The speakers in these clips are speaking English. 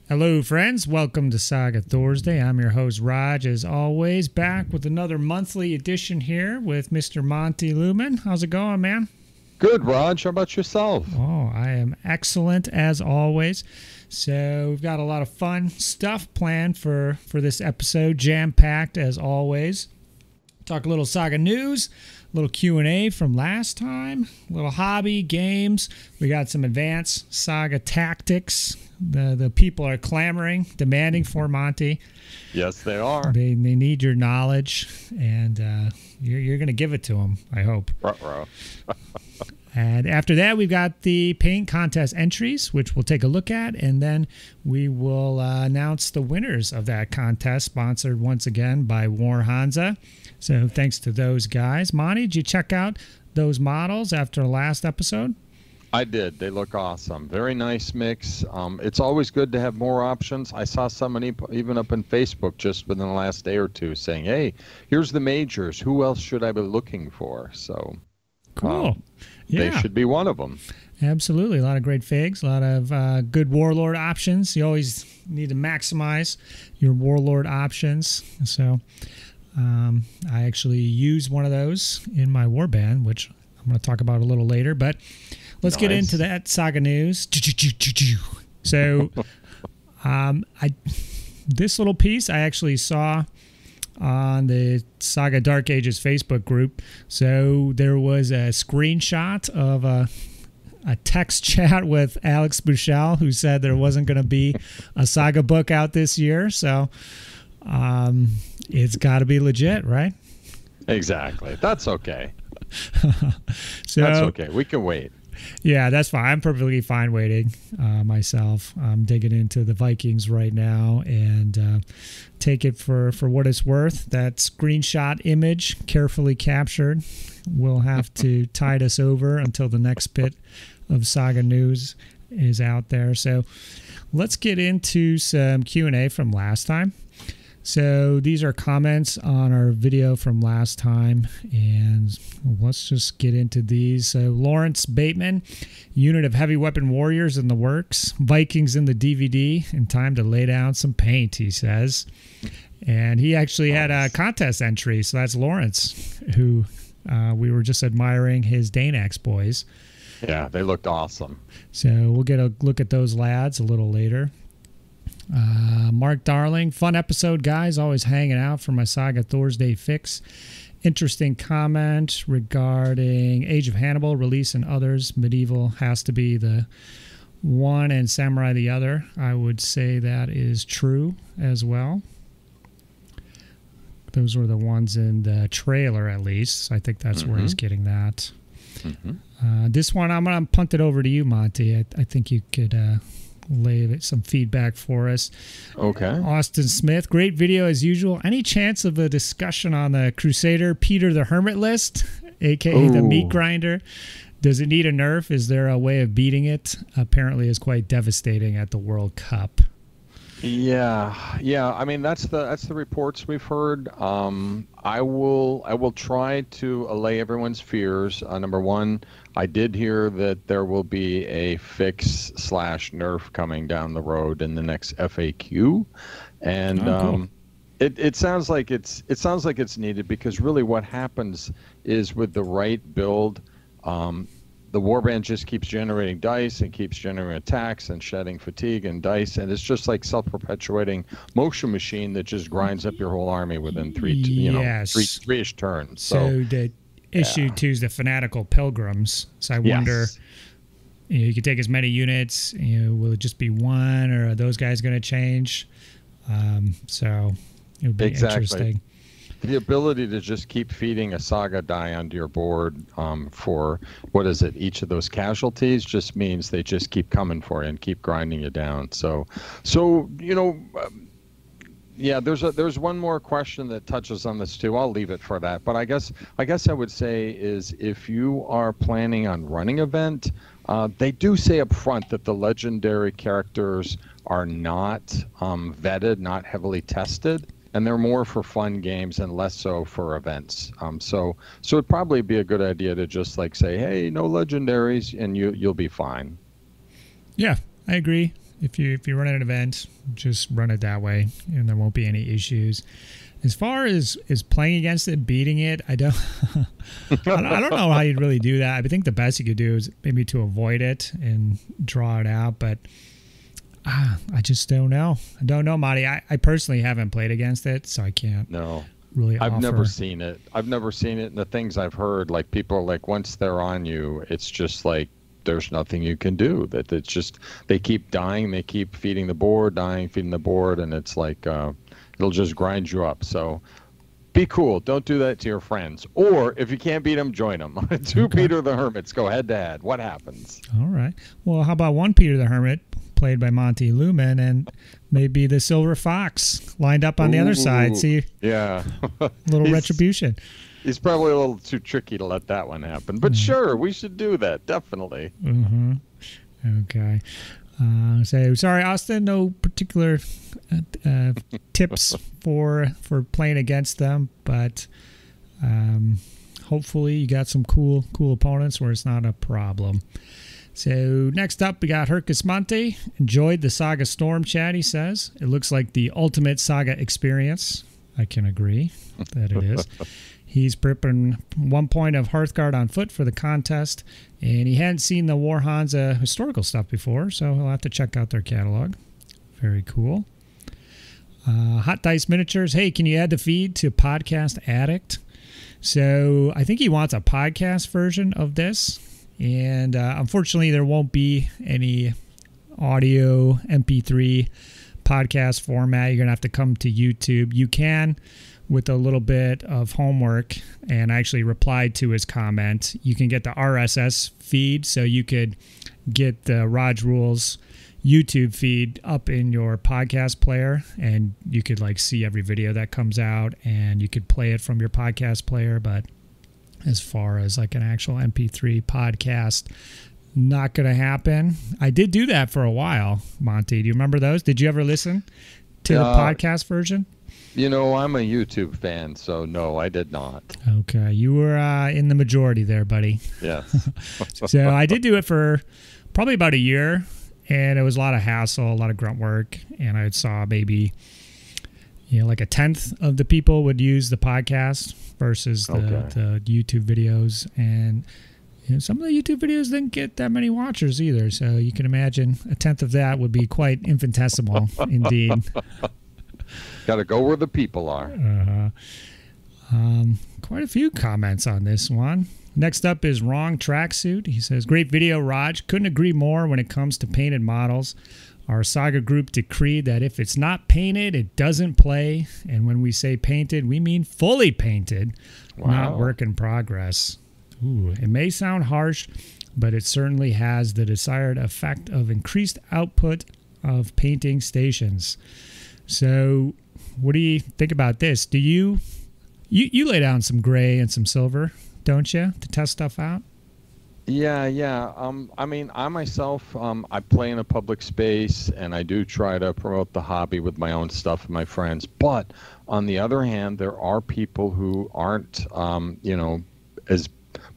Hello, friends. Welcome to Saga Thursday. I'm your host, Rodge, as always, back with another monthly edition here with Mr. Monty Lumen. How's it going, man? Good, Rodge. How about yourself? Oh, I am excellent, as always. So we've got a lot of fun stuff planned for this episode, jam-packed, as always. Talk a little Saga news, a little Q&A from last time, a little hobby, games. We got some advanced Saga tactics. The people are clamoring, demanding for Monty. Yes, they are. They need your knowledge, and you're going to give it to them, I hope. Ruh-roh. And after that, we've got the paint contest entries, which we'll take a look at, and then we will announce the winners of that contest, sponsored once again by War Hansa. So thanks to those guys. Monty, did you check out those models after the last episode? I did. They look awesome. Very nice mix. It's always good to have more options. I saw somebody even up on Facebook just within the last day or two saying, hey, here's the majors. Who else should I be looking for? So cool. They should be one of them. Absolutely. A lot of great figs, a lot of good Warlord options. You always need to maximize your Warlord options. So I actually use one of those in my warband, which I'm going to talk about a little later. But let's get into that Saga news. So this little piece I actually saw on the Saga Dark Ages Facebook group. So there was a screenshot of a text chat with Alex Buchel, who said there wasn't going to be a Saga book out this year. So it's got to be legit, right? Exactly. That's okay. So, that's okay. We can wait. Yeah, that's fine. I'm perfectly fine waiting myself. I'm digging into the Vikings right now and take it for what it's worth. That screenshot image, carefully captured, will have to tide us over until the next bit of Saga news is out there. So let's get into some Q&A from last time. So these are comments on our video from last time, and let's just get into these. So Lawrence Bateman, unit of heavy weapon warriors in the works, Vikings in the DVD, and time to lay down some paint, he says. And he actually had a contest entry, so that's Lawrence, who we were just admiring his Danax boys. Yeah, they looked awesome. So we'll get a look at those lads a little later. Mark Darling, fun episode, guys. Always hanging out for my Saga Thursday fix. Interesting comment regarding Age of Hannibal release and others. Medieval has to be the one and Samurai the other. I would say that is true as well. Those were the ones in the trailer, at least. I think that's where he's getting that. This one, I'm going to punt it over to you, Monty. I think you could lay some feedback for us. Okay. Austin Smith, great video as usual. Any chance of a discussion on the Crusader Peter the Hermit list, aka the meat grinder? Does it need a nerf? Is there a way of beating it? Apparently is quite devastating at the World Cup. Yeah. I mean, that's the reports we've heard. I will try to allay everyone's fears. Number one, I did hear that there will be a fix/nerf coming down the road in the next FAQ, and cool. It sounds like it's needed, because really what happens is with the right build, the warband just keeps generating dice and keeps generating attacks and shedding fatigue and dice, and it's just like self-perpetuating motion machine that just grinds up your whole army within three-ish turns. So the issue too is the fanatical pilgrims. So I wonder, you could take as many units. Will it just be one, or are those guys going to change? So it would be interesting. The ability to just keep feeding a Saga die onto your board for, what is it, each of those casualties just means they just keep coming for you and keep grinding you down. So there's one more question that touches on this too. I'll leave it for that. But I guess I would say is, if you are planning on running event, they do say up front that the legendary characters are not vetted, not heavily tested. And they're more for fun games and less so for events. So it'd probably be a good idea to just like say, hey, no legendaries, and you'll be fine. Yeah, I agree. If you run an event, just run it that way, and there won't be any issues. As far as playing against it, beating it, I don't I don't know how you'd really do that. I think the best you could do is maybe to avoid it and draw it out, but I just don't know. I don't know, Monty. I personally haven't played against it, so I can't. No. Really I've offer. never seen it. I've never seen it. And the things I've heard, like people, like once they're on you, it's just like there's nothing you can do. That it's just they keep dying, they keep feeding the board, dying, feeding the board, and it's like it'll just grind you up. So be cool. Don't do that to your friends. Or if you can't beat them, join them. Two Peter the Hermits go head to head. What happens? All right. Well, how about one Peter the Hermit, played by Monty Lumen, and maybe the Silver Fox lined up on the other side? See, yeah, little retribution. He's probably a little too tricky to let that one happen. But sure, we should do that. Definitely. Mm-hmm. Okay. So sorry, Austin. No particular tips for playing against them, but hopefully you got some cool opponents where it's not a problem. So next up, we got Herkus Monte. Enjoyed the Saga Storm chat, he says. It looks like the ultimate Saga experience. I can agree that it is. He's prepping 1 point of Hearthguard on foot for the contest, and he hadn't seen the Warhansa historical stuff before, so he'll have to check out their catalog. Very cool. Hot Dice Miniatures. Hey, can you add the feed to Podcast Addict? So I think he wants a podcast version of this, and unfortunately there won't be any audio MP3 podcast format. You're going to have to come to YouTube. You can, with a little bit of homework, and I actually replied to his comment, you can get the RSS feed, so you could get the Rodge Rules YouTube feed up in your podcast player, and you could like see every video that comes out, and you could play it from your podcast player. But as far as like an actual MP3 podcast, not going to happen. I did do that for a while, Monty. Do you remember those? Did you ever listen to the podcast version? You know, I'm a YouTube fan, so no, I did not. Okay. You were in the majority there, buddy. Yes. So I did do it for probably about a year, and it was a lot of hassle, a lot of grunt work, and I saw maybe, like a tenth of the people would use the podcast versus the YouTube videos. And some of the YouTube videos didn't get that many watchers either, so you can imagine a tenth of that would be quite infinitesimal indeed. Got to go where the people are. Quite a few comments on this one. Next up is Wrong Tracksuit. He says, great video, Rodge. Couldn't agree more when it comes to painted models. Our Saga group decreed that if it's not painted, it doesn't play. And when we say painted, we mean fully painted, not work in progress. Ooh, it may sound harsh, but it certainly has the desired effect of increased output of painting stations. So what do you think about this? Do you lay down some gray and some silver, don't you, to test stuff out? Yeah. I mean, I myself, I play in a public space, and I do try to promote the hobby with my own stuff and my friends. But on the other hand, there are people who aren't, as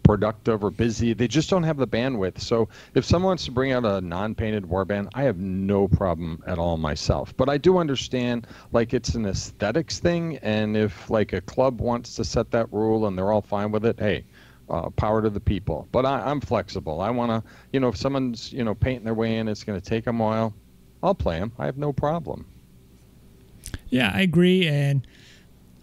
productive or busy. They just don't have the bandwidth. So if someone wants to bring out a non-painted warband, I have no problem at all myself. But I do understand, like, it's an aesthetics thing, and if like a club wants to set that rule and they're all fine with it, hey, power to the people. But I'm flexible. I want to, if someone's painting their way in, it's going to take them a while, I'll play them. I have no problem. Yeah, I agree, and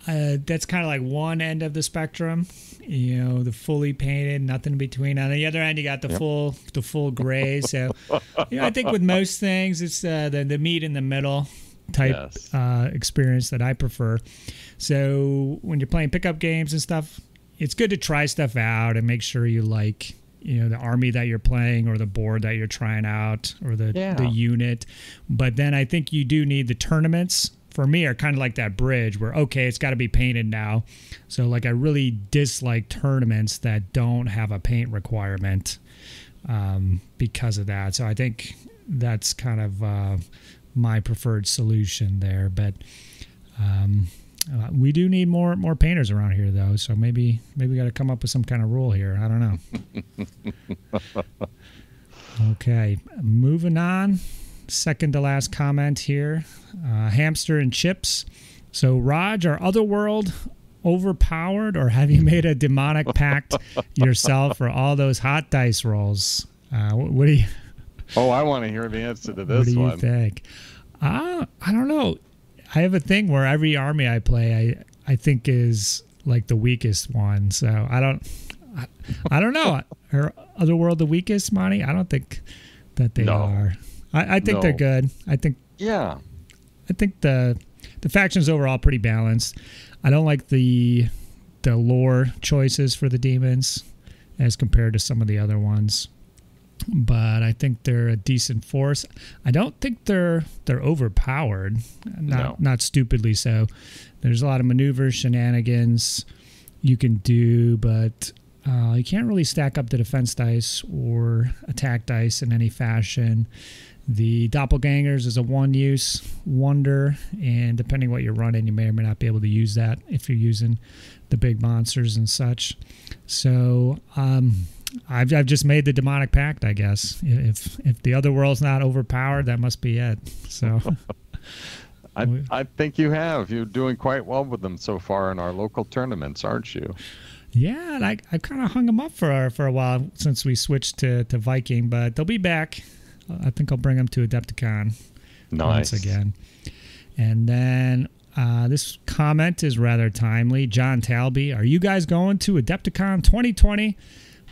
that's kind of like one end of the spectrum. The fully painted, nothing in between. On the other end, you got the full gray. So, I think with most things, it's the meat in the middle type experience that I prefer. So when you're playing pickup games and stuff, it's good to try stuff out and make sure you like, the army that you're playing or the board that you're trying out or the unit. But then I think you do need the tournaments. For me, are kind of like that bridge where, okay, it's got to be painted now. So, like, I really dislike tournaments that don't have a paint requirement because of that. So I think that's kind of my preferred solution there. But we do need more painters around here, though. So maybe we got to come up with some kind of rule here. I don't know. Okay, moving on. second to last comment here. Hamster and chips. So, Rodge, are Otherworld overpowered, or have you made a demonic pact yourself for all those hot dice rolls? What do you... Oh, I want to hear the answer to this one. What do you think? I don't know. I have a thing where every army I play, I think is like the weakest one. So I don't know. Are Otherworld the weakest, Monty? I don't think that they are. I think they're good. I think the faction's overall pretty balanced. I don't like the lore choices for the demons as compared to some of the other ones, but I think they're a decent force. I don't think they're overpowered, not stupidly so. There's a lot of maneuver shenanigans you can do, but you can't really stack up the defense dice or attack dice in any fashion. The doppelgangers is a one-use wonder, and depending what you're running, you may or may not be able to use that if you're using the big monsters and such. So I've just made the demonic pact, I guess. If the other world's not overpowered, that must be it. So I think you have. You're doing quite well with them so far in our local tournaments, aren't you? Yeah, and I kind of hung them up for a while since we switched to Viking, but they'll be back. I think I'll bring them to Adepticon once again. And then this comment is rather timely. John Talby, are you guys going to Adepticon 2020?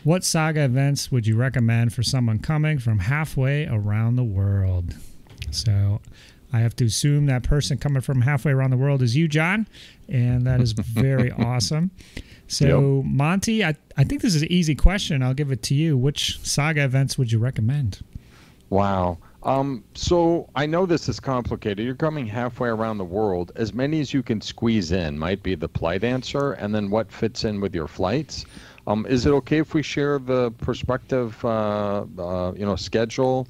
What Saga events would you recommend for someone coming from halfway around the world? So I have to assume that person coming from halfway around the world is you, John, and that is very awesome. So, yep. Monty, I think this is an easy question. I'll give it to you. Which Saga events would you recommend? Wow. So I know this is complicated. You're coming halfway around the world. As many as you can squeeze in might be the polite answer, and then what fits in with your flights. Is it okay if we share the perspective, schedule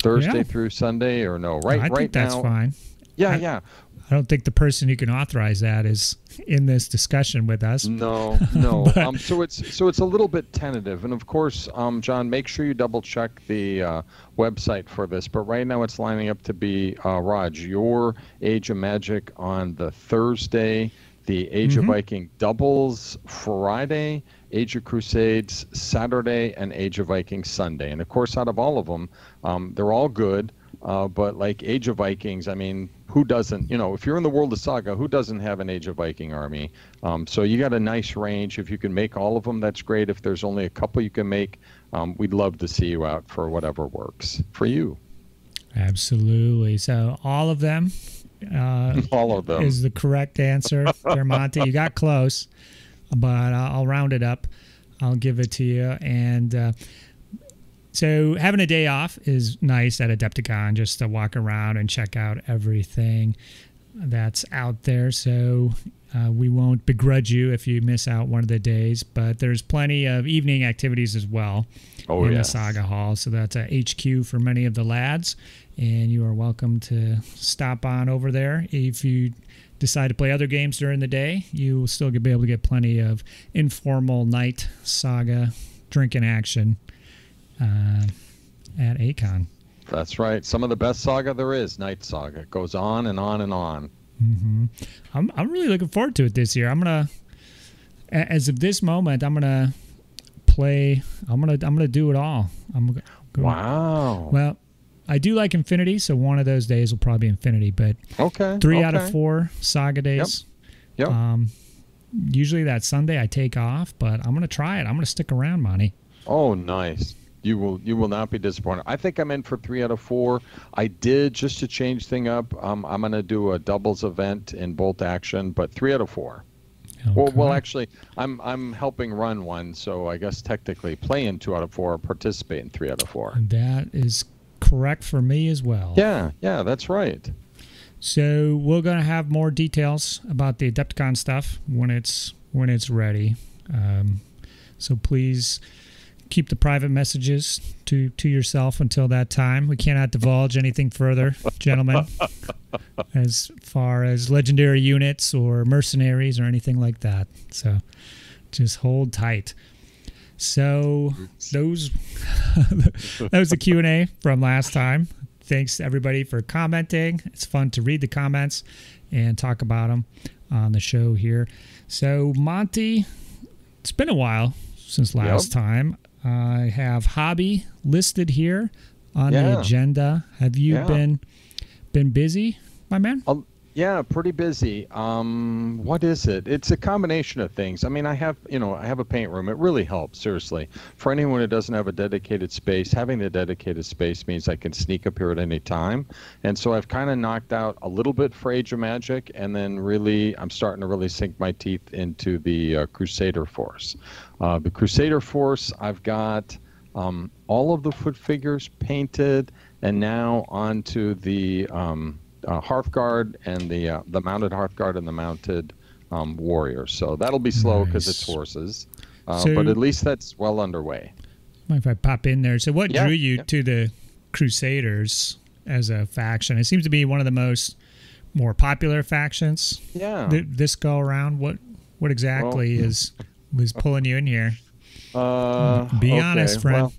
Thursday through Sunday, or no? I think that's fine. Yeah. I don't think the person who can authorize that is in this discussion with us. No. So it's a little bit tentative, and of course, John, make sure you double check the website for this. But right now, it's lining up to be Rodge, your Age of Magic on the Thursday, the Age of Viking doubles Friday, Age of Crusades Saturday, and Age of Viking Sunday. And of course, out of all of them, they're all good. But like Age of Vikings, I mean, who doesn't, if you're in the world of Saga, who doesn't have an Age of Viking army? So you got a nice range. If you can make all of them, that's great. If there's only a couple you can make, we'd love to see you out for whatever works for you. Absolutely. So all of them, all of them is the correct answer there, Monty. You got close, but I'll round it up. I'll give it to you. And so having a day off is nice at Adepticon, just to walk around and check out everything that's out there. So we won't begrudge you if you miss out one of the days, but there's plenty of evening activities as well in the Saga Hall. So that's a HQ for many of the lads, and you are welcome to stop on over there. If you decide to play other games during the day, you will still be able to get plenty of informal night Saga drinking action at ACON. That's right. Some of the best Saga there is, Night Saga. It goes on and on and on. I'm really looking forward to it this year. I'm gonna, as of this moment, I'm gonna play. I'm gonna do it all. Wow. Well, I do like Infinity, so one of those days will probably be Infinity. But 3 out of 4 Saga days. Yep. Usually that Sunday I take off, but I'm gonna try it. I'm gonna stick around, Monty. Oh, nice. You will not be disappointed. I think I'm in for 3 out of 4. I did, just to change thing up, I'm going to do a doubles event in Bolt Action, but 3 out of 4. Okay. Well, actually, I'm helping run one, so I guess technically play in 2 out of 4, participate in 3 out of 4. That is correct for me as well. Yeah, that's right. So we're going to have more details about the Adepticon stuff when it's ready. So please keep the private messages to yourself until that time. We cannot divulge anything further, gentlemen, as far as legendary units or mercenaries or anything like that. So just hold tight. So that was the Q&A from last time. thanks to everybody for commenting. It's fun to read the comments and talk about them on the show here. So, Monty, it's been a while since last time. I have hobby listed here on the agenda. Have you been busy, my man? Yeah, pretty busy. What is it? It's a combination of things. I mean, I have a paint room. It really helps, seriously. For anyone who doesn't have a dedicated space, having the dedicated space means I can sneak up here at any time. And so I've kind of knocked out a little bit for Age of Magic, and then really I'm starting to really sink my teeth into the Crusader Force. The Crusader Force, I've got all of the foot figures painted, and now onto the Hearthguard and the mounted Hearthguard and the mounted warriors. So that'll be slow because it's horses, but at least that's well underway. Mind if I pop in there? So what drew you to the Crusaders as a faction? It seems to be one of the more popular factions. Yeah. This go around. What exactly was pulling you in here? Be honest, friend. Well,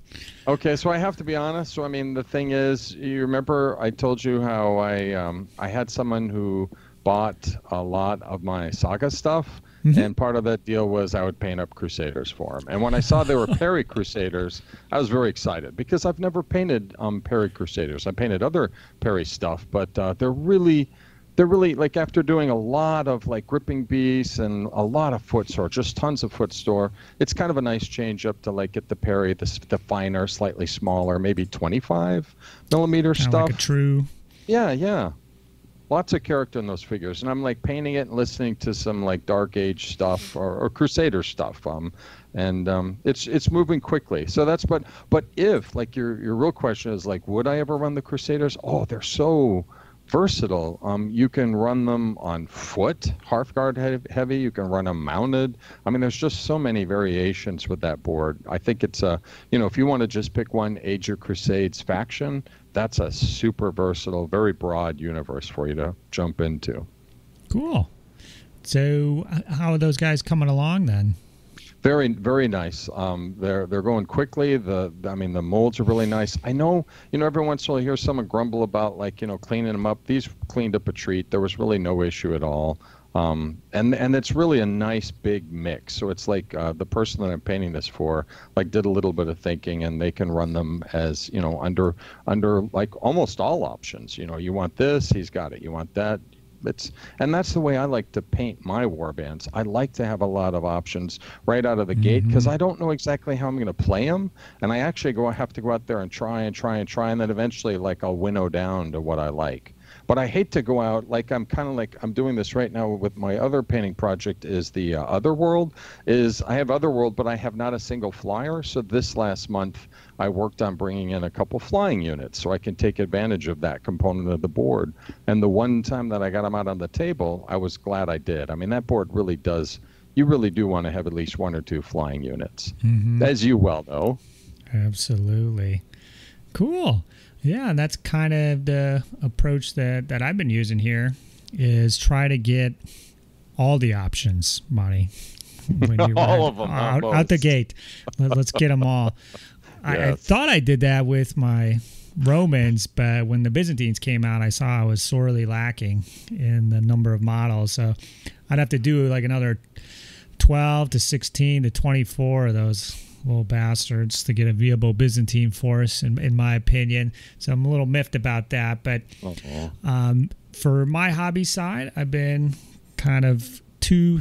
okay, so I have to be honest. So I mean, the thing is, you remember I told you how I had someone who bought a lot of my Saga stuff, and part of that deal was I would paint up Crusaders for him. And when I saw they were Perry Crusaders, I was very excited because I've never painted Perry Crusaders. I painted other Perry stuff, but they're really like, after doing a lot of like gripping beasts and a lot of footsore, just tons of footsore, it's kind of a nice change up to like get the Perry, the finer, slightly smaller, maybe 25 millimeter kind stuff. Like a true. Yeah. Lots of character in those figures, and I'm like painting it and listening to some like Dark Age stuff or Crusader stuff. It's moving quickly. So that's but if like your real question is like, would I ever run the Crusaders? Oh, they're so versatile. You can run them on foot, Hearthguard heavy. You can run them mounted. I mean, there's just so many variations with that board. I think it's if you want to just pick one Age of Crusades faction, that's a super versatile, very broad universe for you to jump into. Cool. So how are those guys coming along then? Very, very nice. They're going quickly. The molds are really nice. I know, every once in a while you hear someone grumble about cleaning them up. These cleaned up a treat. There was really no issue at all. And it's really a nice big mix. So it's like the person that I'm painting this for did a little bit of thinking, and they can run them as under like almost all options. You want this, he's got it. You want that. And that's the way I like to paint my warbands. I like to have a lot of options right out of the gate, because I don't know exactly how I'm going to play them, and I actually have to go out there and try, and then eventually I'll winnow down to what I like. But I hate to go out I'm doing this right now with my other painting project is the Otherworld. I have Otherworld, but I have not a single flyer. So this last month I worked on bringing in a couple flying units so I can take advantage of that component of the board. And the one time that I got them out on the table, I was glad I did. I mean, that board really does. You really do want to have at least one or two flying units, as you well know. Absolutely. Cool. Yeah, and that's kind of the approach that I've been using here, is try to get all the options, Monty. All of them. Out the gate. Let's get them all. Yes. I thought I did that with my Romans, but when the Byzantines came out, I saw I was sorely lacking in the number of models. So I'd have to do another 12 to 16 to 24 of those little bastards to get a viable Byzantine force, in my opinion. So I'm a little miffed about that. But for my hobby side, I've been kind of two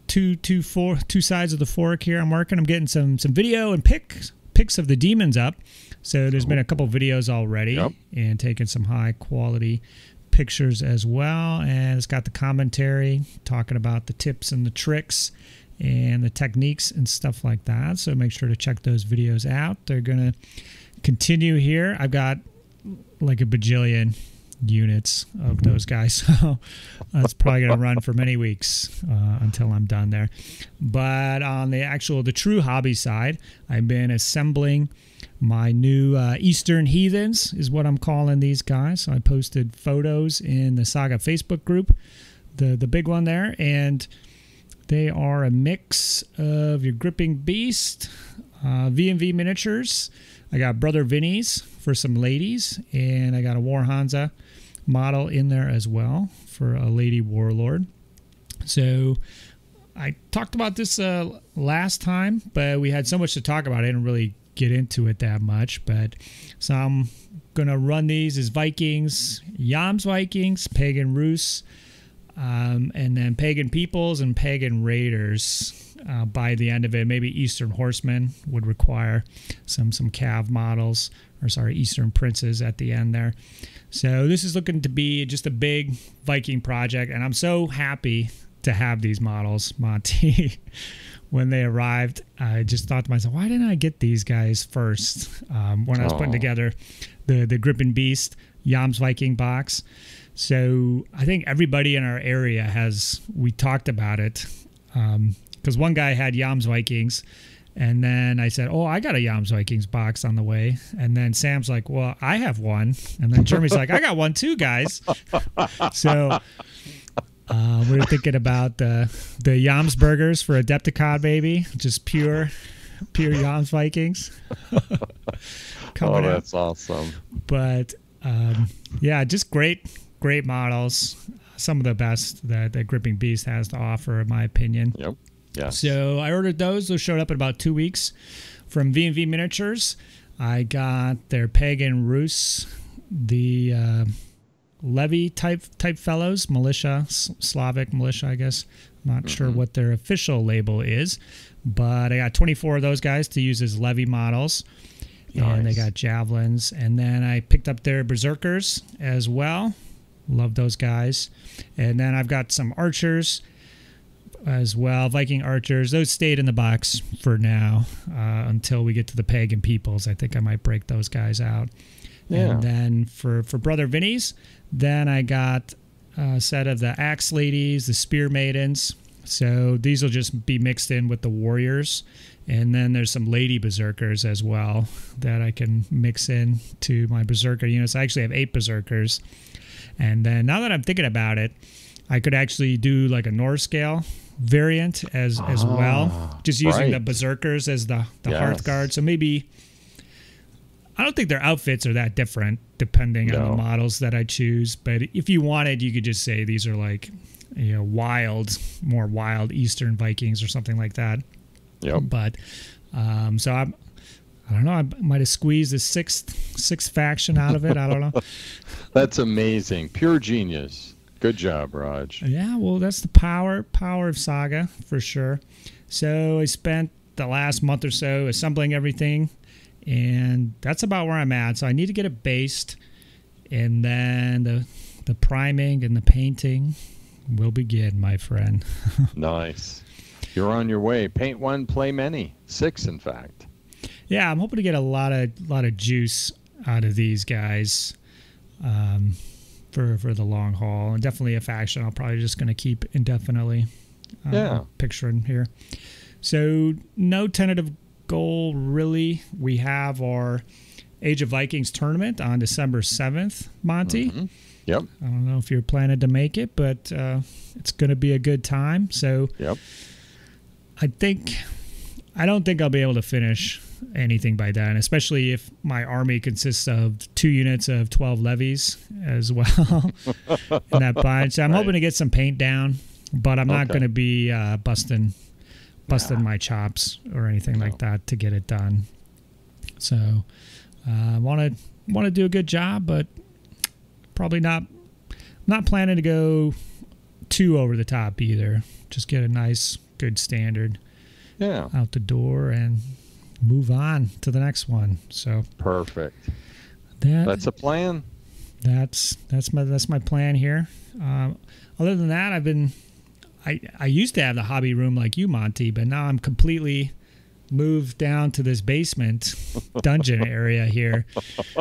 sides of the fork here. I'm getting some video and pics of the demons up. So there's been a couple videos already, and taking some high quality pictures as well. And it's got the commentary talking about the tips and the tricks and the techniques and stuff like that. So make sure to check those videos out. They're going to continue here. I've got like a bajillion units of those guys. So that's probably going to run for many weeks until I'm done there. But on the true hobby side, I've been assembling my new Eastern Heathens, is what I'm calling these guys. So I posted photos in the Saga Facebook group, the big one there, and they are a mix of your gripping beast, V&V miniatures. I got Brother Vinny's for some ladies, and I got a War Hansa model in there as well for a lady warlord. So I talked about this last time, but we had so much to talk about. I didn't really get into it that much. But so I'm going to run these as Vikings, Yams Vikings, Pagan Rus, and then Pagan Peoples and Pagan Raiders. By the end of it, maybe Eastern Horsemen would require some Cav models, or sorry, Eastern Princes at the end there. So this is looking to be just a big Viking project, and I'm so happy to have these models, Monty. When they arrived, I just thought to myself, why didn't I get these guys first? When I was putting together the Grippin Beast Yams Viking box. So I think everybody in our area we talked about it. Because one guy had Yams Vikings, and then I said, oh, I got a Yams Vikings box on the way. And then Sam's like, well, I have one. And then Jeremy's like, I got one too, guys. So we're thinking about the Yams burgers for Adepticon, baby. Just pure Yams Vikings. Oh, that's awesome. But yeah, just great models. Some of the best that Gripping Beast has to offer, in my opinion. Yep. Yeah. So I ordered those. Those showed up in about 2 weeks from V&V Miniatures. I got their Pagan Rus, the Levy type fellows, militia, Slavic militia, I guess. I'm not sure what their official label is, but I got 24 of those guys to use as Levy models. And they got javelins. And then I picked up their Berserkers as well. Love those guys. And then I've got some archers as well, Viking archers. Those stayed in the box for now until we get to the Pagan Peoples. I think I might break those guys out. Yeah. And then for Brother Vinny's, then I got a set of the Axe Ladies, the Spear Maidens. So these will just be mixed in with the Warriors. And then there's some Lady Berserkers as well that I can mix in to my Berserker units. I actually have 8 Berserkers. And then now that I'm thinking about it, I could actually do like a Norse scale variant as well, just using the Berserkers as the Hearth Guard. So maybe, I don't think their outfits are that different depending on the models that I choose. But if you wanted, you could just say these are like, more wild Eastern Vikings or something like that. Yep. But so I don't know. I might have squeezed the sixth faction out of it. I don't know. That's amazing. Pure genius. Good job, Rodge. Yeah, well, that's the power of Saga for sure. So I spent the last month or so assembling everything, and that's about where I'm at. So I need to get it based, and then the priming and the painting will begin, my friend. Nice. You're on your way. Paint one, play many. 6, in fact. Yeah, I'm hoping to get a lot of juice out of these guys for the long haul. And definitely a faction I'm probably just going to keep indefinitely. Picturing here. So no tentative goal, really. We have our Age of Vikings tournament on December 7th, Monty. Mm-hmm. Yep. I don't know if you're planning to make it, but it's going to be a good time. So yep. I don't think I'll be able to finish anything by then, especially if my army consists of 2 units of 12 levies as well in that bind. So I'm hoping to get some paint down, but I'm not going to be busting my chops or anything like that to get it done. So I want to do a good job, but probably not planning to go too over the top either. Just get a nice, good standard out the door and move on to the next one. So perfect. That's a plan. That's my plan here. Other than that, I used to have the hobby room like you, Monty, but now I'm completely moved down to this basement dungeon area here.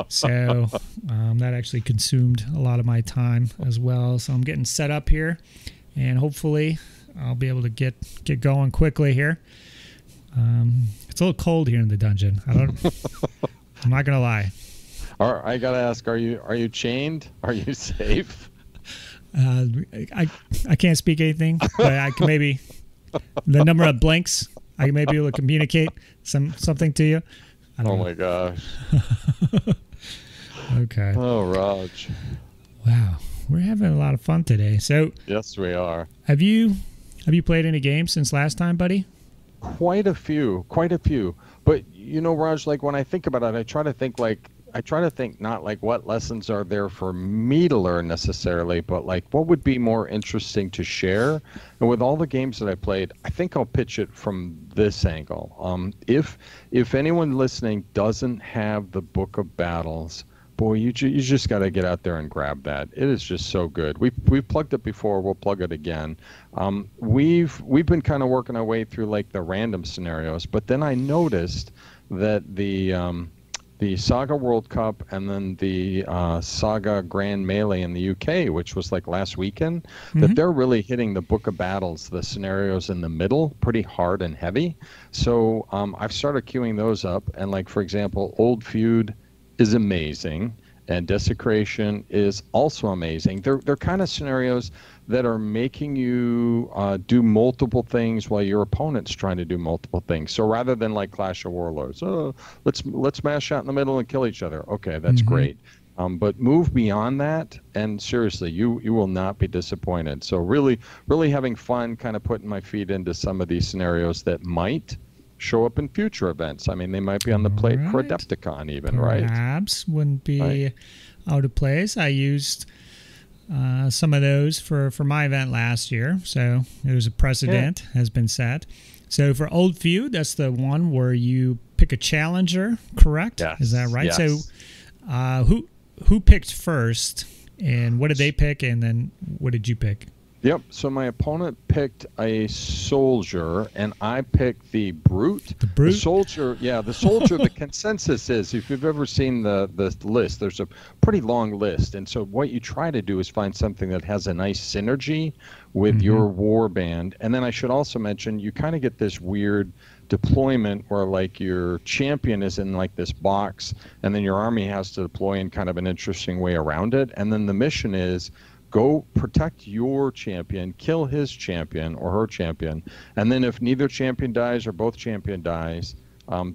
So that actually consumed a lot of my time as well. So I'm getting set up here, and hopefully I'll be able to get going quickly here. It's a little cold here in the dungeon. I'm not gonna lie. I gotta ask, are you chained? Are you safe? I can't speak anything, but I can maybe the number of blinks I may be able to communicate something to you. I don't know. My gosh. Okay. Oh, Rodge. Wow, we're having a lot of fun today. So yes, we are. Have you played any games since last time, buddy? Quite a few. But you know, Rodge, like when I think about it, I try to think not like what lessons are there for me to learn necessarily, but like what would be more interesting to share. And with all the games that I played, I think I'll pitch it from this angle. If anyone listening doesn't have the Book of Battles, boy, you just got to get out there and grab that. It is just so good. We've plugged it before. We'll plug it again. We've been kind of working our way through like the random scenarios, but then I noticed that the Saga World Cup and then the Saga Grand Melee in the UK, which was like last weekend, that they're really hitting the Book of Battles, the scenarios in the middle, pretty hard and heavy. So I've started queuing those up, and like for example, Old Feud is amazing, and Desecration is also amazing. They're kind of scenarios that are making you do multiple things while your opponent's trying to do multiple things. So rather than like Clash of Warlords, let's mash out in the middle and kill each other. Okay, that's great. But move beyond that, and seriously, you will not be disappointed. So really having fun kind of putting my feet into some of these scenarios that might show up in future events. I mean, they might be on the plate for Adepticon even, right? Perhaps wouldn't be out of place. I used some of those for my event last year, so it was a precedent has been set. So for Old Feud, that's the one where you pick a challenger, correct? Yes. Is that right? Yes. So who picked first, and what did they pick, and then what did you pick? Yep. So my opponent picked a soldier, and I picked the brute. The brute? The soldier, yeah, the soldier, the consensus is, if you've ever seen the list, there's a pretty long list. And so what you try to do is find something that has a nice synergy with your war band. And then I should also mention, you kind of get this weird deployment where like your champion is in like this box, and then your army has to deploy in kind of an interesting way around it. And then the mission is, go protect your champion, kill his champion or her champion, and then if neither champion dies or both champion dies,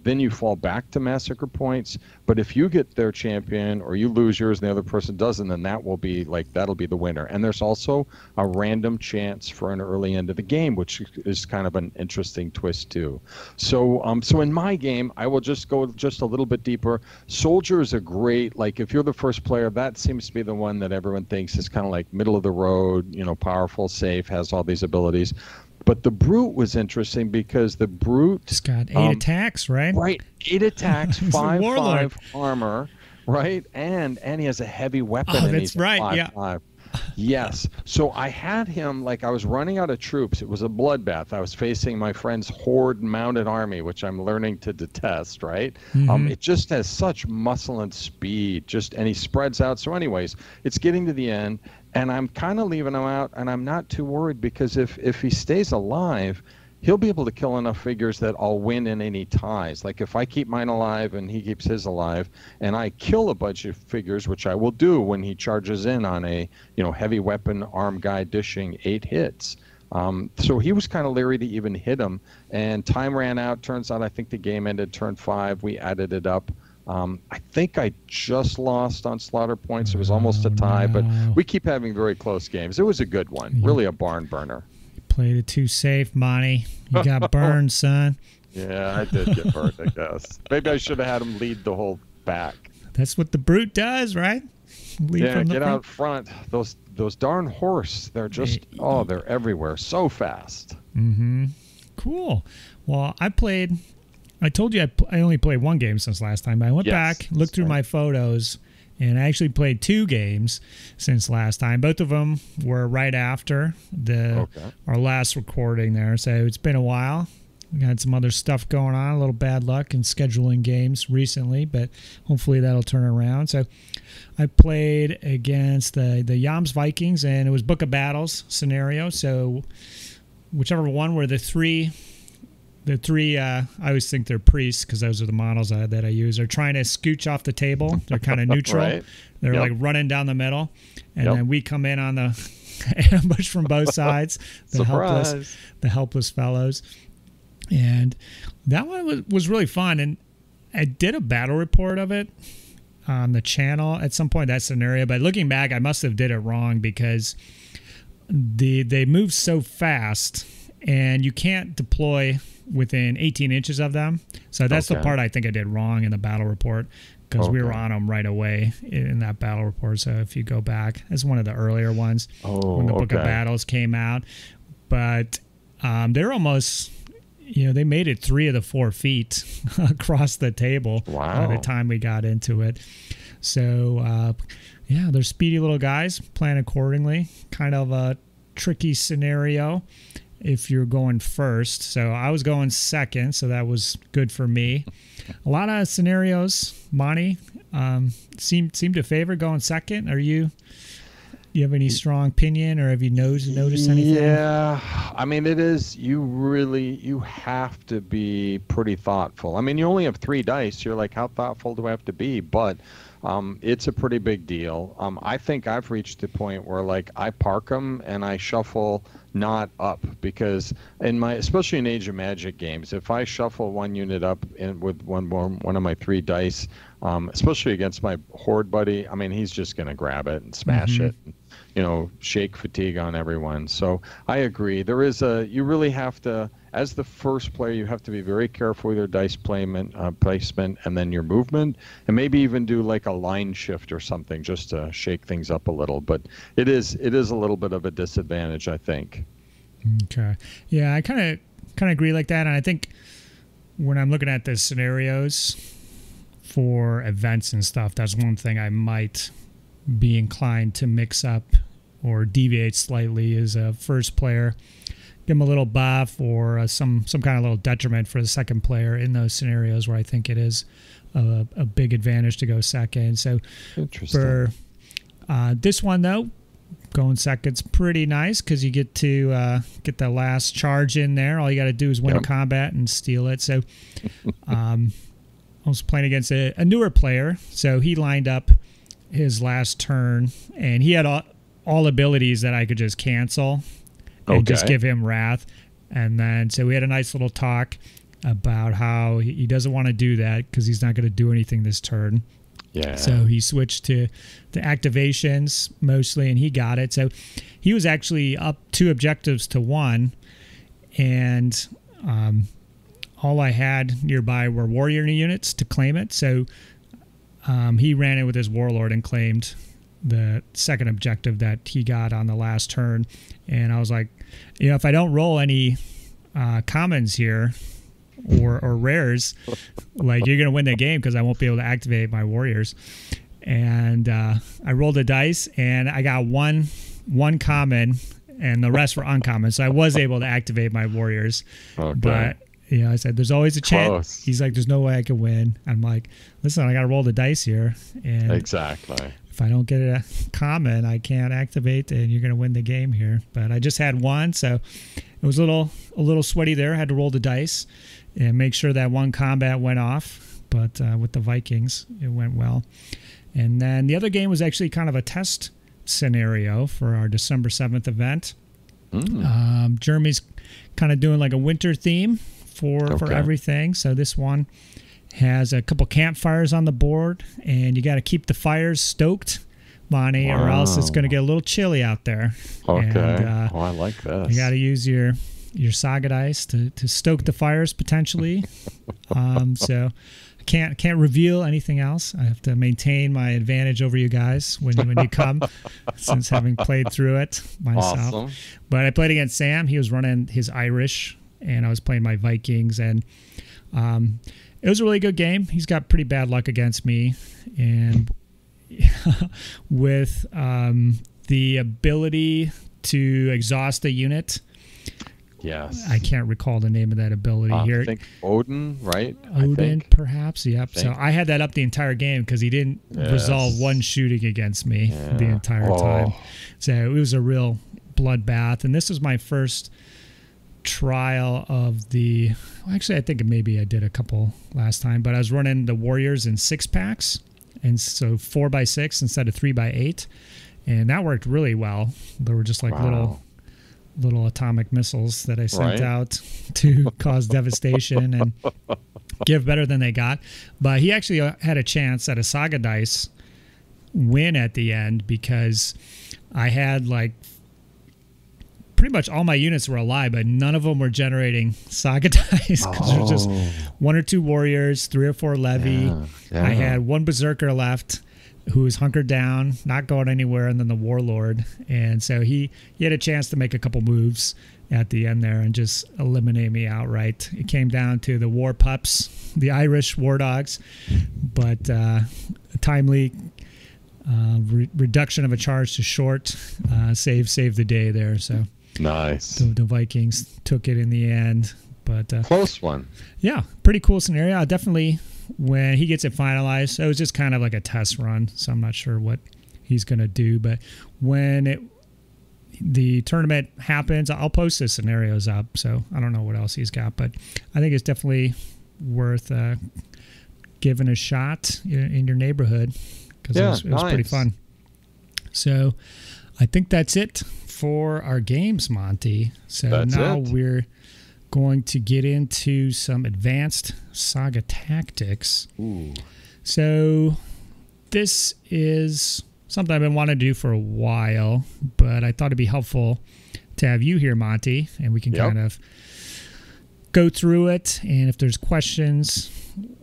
then you fall back to massacre points. But if you get their champion or you lose yours and the other person doesn't, then that'll be the winner. And there's also a random chance for an early end of the game, which is kind of an interesting twist too. So so in my game, I will just go just a little bit deeper. Soldier is a great, like if you're the first player, that seems to be the one that everyone thinks is kind of like middle of the road, you know, powerful, safe, has all these abilities. But the brute was interesting because the brute just got 8 attacks, right? Right, 8 attacks, 5/5 armor, right, and he has a heavy weapon. Oh, and that's he's right. 5/5. Yes. So I had him, like I was running out of troops. It was a bloodbath. I was facing my friend's horde mounted army, which I'm learning to detest, right? It just has such muscle and speed, and he spreads out. So anyways, it's getting to the end, and I'm kind of leaving him out, and I'm not too worried because if he stays alive, he'll be able to kill enough figures that I'll win in any ties. Like if I keep mine alive and he keeps his alive, and I kill a bunch of figures, which I will do when he charges in on a heavy weapon armed guy dishing 8 hits. So he was kind of leery to even hit him, and time ran out. Turns out I think the game ended turn 5. We added it up. I think I just lost on slaughter points. It was almost a tie, but we keep having very close games. It was a good one, really a barn burner. Played it too safe, Monty. You got burned, son. Yeah, I did get burned, I guess. Maybe I should have had him lead the whole back. That's what the brute does, right? Lead from the front. Out front. Those darn horse, they're just, they're everywhere. So fast. Cool. Well, I told you I only played 1 game since last time. But I went back, looked through my photos, and I actually played 2 games since last time. Both of them were right after our last recording there. So it's been a while. We had some other stuff going on, a little bad luck in scheduling games recently, but hopefully that'll turn around. So I played against the Yams Vikings, and it was Book of Battles scenario. So whichever one were the three, I always think they're priests because those are the models that I use. They're trying to scooch off the table. They're kind of neutral. Right. They're like running down the middle, and then we come in on the ambush from both sides. The helpless fellows. And that one was really fun. And I did a battle report of it on the channel at some point, that scenario. But looking back, I must have did it wrong because they move so fast and you can't deploy within 18 inches of them. So that's the part I think I did wrong in the battle report, because we were on them right away in that battle report. So if you go back, that's one of the earlier ones when the Book of Battles came out. But they're almost, they made it 3 of the 4 feet across the table by the time we got into it. So, they're speedy little guys, plan accordingly. Kind of a tricky scenario if you're going first. So I was going second, so that was good for me. A lot of scenarios, Monty, seem to favor going second. You have any strong opinion, or have you noticed anything? Yeah, I mean, it is, you have to be pretty thoughtful. I mean, you only have 3 dice. You're like, how thoughtful do I have to be? But it's a pretty big deal. I think I've reached the point where, like, I park them and I shuffle not up, because especially in Age of Magic games, if I shuffle 1 unit up with one of my 3 dice, especially against my horde buddy, I mean, he's just going to grab it and smash it. Shake fatigue on everyone. So I agree. You really have to, as the first player, you have to be very careful with your dice placement and then your movement, and maybe even do like a line shift or something just to shake things up a little. But it is a little bit of a disadvantage, I think. Okay. Yeah, I kind of agree like that. And I think when I'm looking at the scenarios for events and stuff, that's one thing I might be inclined to mix up or deviate slightly as a first player, give them a little buff or some kind of little detriment for the second player in those scenarios where I think it is a big advantage to go second. So for this one, though, going second's pretty nice because you get to get the last charge in there. All you got to do is win a combat and steal it. So I was playing against a newer player, so he lined up his last turn, and he had all abilities that I could just cancel and just give him Wrath. And then so we had a nice little talk about how he doesn't want to do that because he's not going to do anything this turn. Yeah. So he switched to the activations mostly, and he got it. So he was actually up 2 objectives to 1, and all I had nearby were warrior units to claim it. So he ran in with his warlord and claimed the second objective that he got on the last turn. And I was like, if I don't roll any commons here or rares, like, you're going to win the game because I won't be able to activate my warriors. And I rolled the dice and I got one common and the rest were uncommon. So I was able to activate my warriors. But I said, there's always a chance. He's like, there's no way I can win. I'm like, listen, I got to roll the dice here. And exactly. If I don't get a common, I can't activate, and you're going to win the game here. But I just had one, so it was a little sweaty there. I had to roll the dice and make sure that one combat went off. But with the Vikings, it went well. And then the other game was actually kind of a test scenario for our December 7th event. Jeremy's kind of doing like a winter theme for everything. So this one has a couple campfires on the board, and you got to keep the fires stoked, Monty, or else it's going to get a little chilly out there. And, I like this. You got to use your Saga dice to stoke the fires potentially. So I can't reveal anything else. I have to maintain my advantage over you guys when you come, since having played through it myself. Awesome. But I played against Sam. He was running his Irish, and I was playing my Vikings, and it was a really good game. He's got pretty bad luck against me, and with the ability to exhaust a unit. Yes. I can't recall the name of that ability here. I think Odin, right? Odin, perhaps. Yep. So I had that up the entire game because he didn't resolve one shooting against me the entire time. So it was a real bloodbath. And this was my first trial of actually, I think maybe I did a couple last time, but I was running the Warriors in 6-packs. And so 4x6 instead of 3x8. And that worked really well. There were just like little atomic missiles that I sent out to cause devastation and give better than they got. But he actually had a chance at a Saga dice win at the end because I had like pretty much all my units were alive, but none of them were generating Saga dice because there was just 1 or 2 warriors, 3 or 4 levy. I had 1 berserker left who was hunkered down, not going anywhere, and then the warlord. And so he had a chance to make a couple moves at the end there and just eliminate me outright. It came down to the war pups, the Irish war dogs, but a timely reduction of a charge to short saved the day there. So nice. The Vikings took it in the end, but close one. Yeah, pretty cool scenario. I definitely, when he gets it finalized, it was just kind of like a test run, so I'm not sure what he's going to do. But when the tournament happens, I'll post the scenarios up, so I don't know what else he's got, but I think it's definitely worth giving a shot in your neighborhood because it was pretty fun. So I think that's it for our games, Monty. So now we're going to get into some advanced Saga tactics. Ooh. So this is something I've been wanting to do for a while, but I thought it'd be helpful to have you here, Monty, and we can kind of go through it. And if there's questions,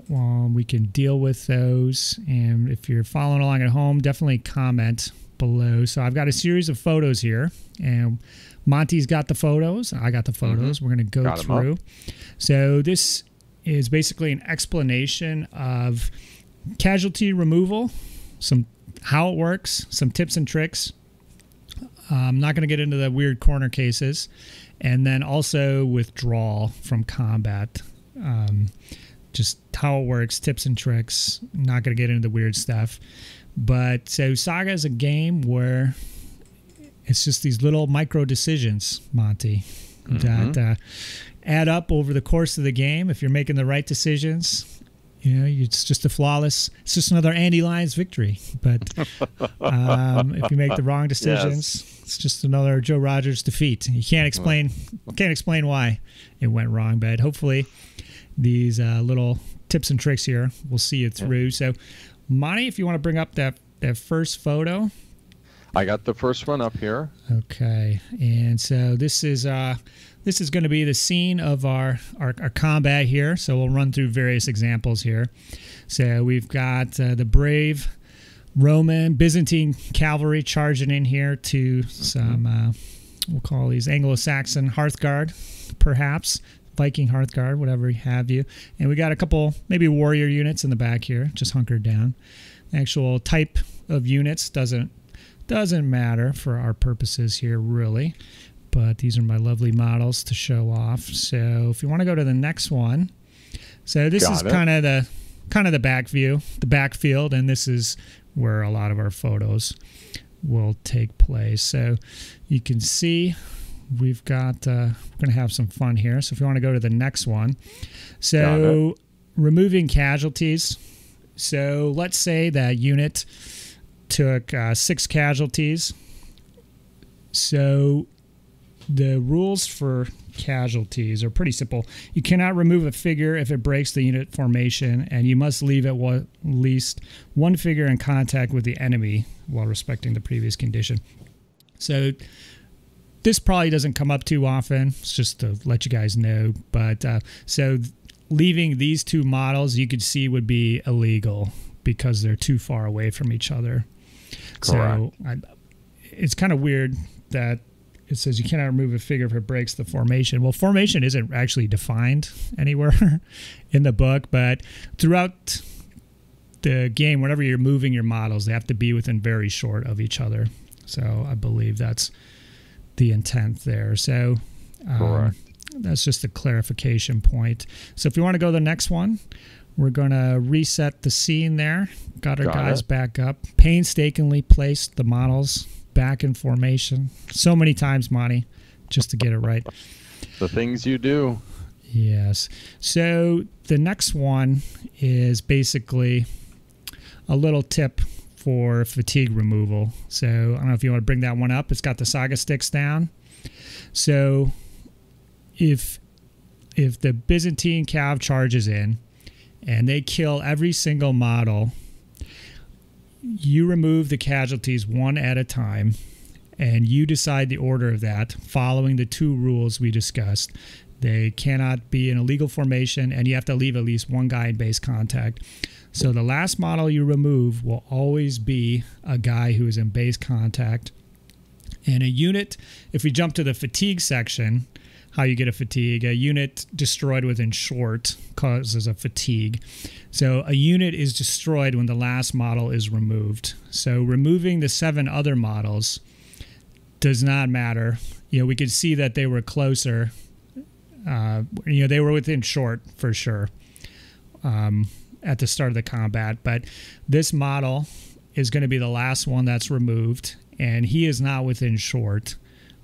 we can deal with those. And if you're following along at home, definitely comment below. So I've got a series of photos here, and Monty's got the photos. I got the photos. We're going to go through. So this is basically an explanation of casualty removal, how it works, some tips and tricks. I'm not going to get into the weird corner cases, and then also withdrawal from combat. Just how it works, tips and tricks. Not going to get into the weird stuff. But so Saga is a game where it's just these little micro decisions, Monty, that add up over the course of the game. If you're making the right decisions, it's just it's just another Andy Lyons victory. But if you make the wrong decisions, it's just another Joe Rogers defeat. You can't explain why it went wrong, but hopefully these little tips and tricks here will see you through. So, Monty, if you want to bring up that first photo. I got the first one up here. Okay, and so this is going to be the scene of our combat here. So we'll run through various examples here. So we've got the brave Roman Byzantine cavalry charging in here to some we'll call these Anglo-Saxon Hearthguard, perhaps Viking Hearthguard, whatever have you. And we got a couple maybe warrior units in the back here, just hunkered down. Actual type of units doesn't matter for our purposes here, really. But these are my lovely models to show off. So if you want to go to the next one, so this is kind of the back view, the backfield, and this is where a lot of our photos will take place. So you can see we've got we're going to have some fun here. So if you want to go to the next one, so removing casualties. So let's say that unit took 6 casualties. So the rules for casualties are pretty simple. You cannot remove a figure if it breaks the unit formation, and you must leave at least one figure in contact with the enemy while respecting the previous condition. So this probably doesn't come up too often. It's just to let you guys know. But so leaving these 2 models, you could see, would be illegal because they're too far away from each other. Correct. So it's kind of weird that it says you cannot remove a figure if it breaks the formation. Well, formation isn't actually defined anywhere in the book, but throughout the game, whenever you're moving your models, they have to be within very short of each other. So I believe that's the intent there. So that's just a clarification point. So if you want to go to the next one, we're going to reset the scene there. Got our guys back up. Painstakingly placed the models back in formation. So many times, Monty, just to get it right. The things you do. Yes. So the next one is basically a little tip for fatigue removal. So I don't know if you want to bring that one up. It's got the Saga sticks down. So if the Byzantine cav charges in and they kill every single model, you remove the casualties one at a time, and you decide the order of that following the 2 rules we discussed. They cannot be in a legal formation, and you have to leave at least one guy in base contact. So the last model you remove will always be a guy who is in base contact. And a unit, if we jump to the fatigue section, how you get a fatigue, a unit destroyed within short causes a fatigue. So a unit is destroyed when the last model is removed. So removing the 7 other models does not matter. We could see that they were closer. They were within short for sure at the start of the combat. But this model is going to be the last one that's removed, and he is not within short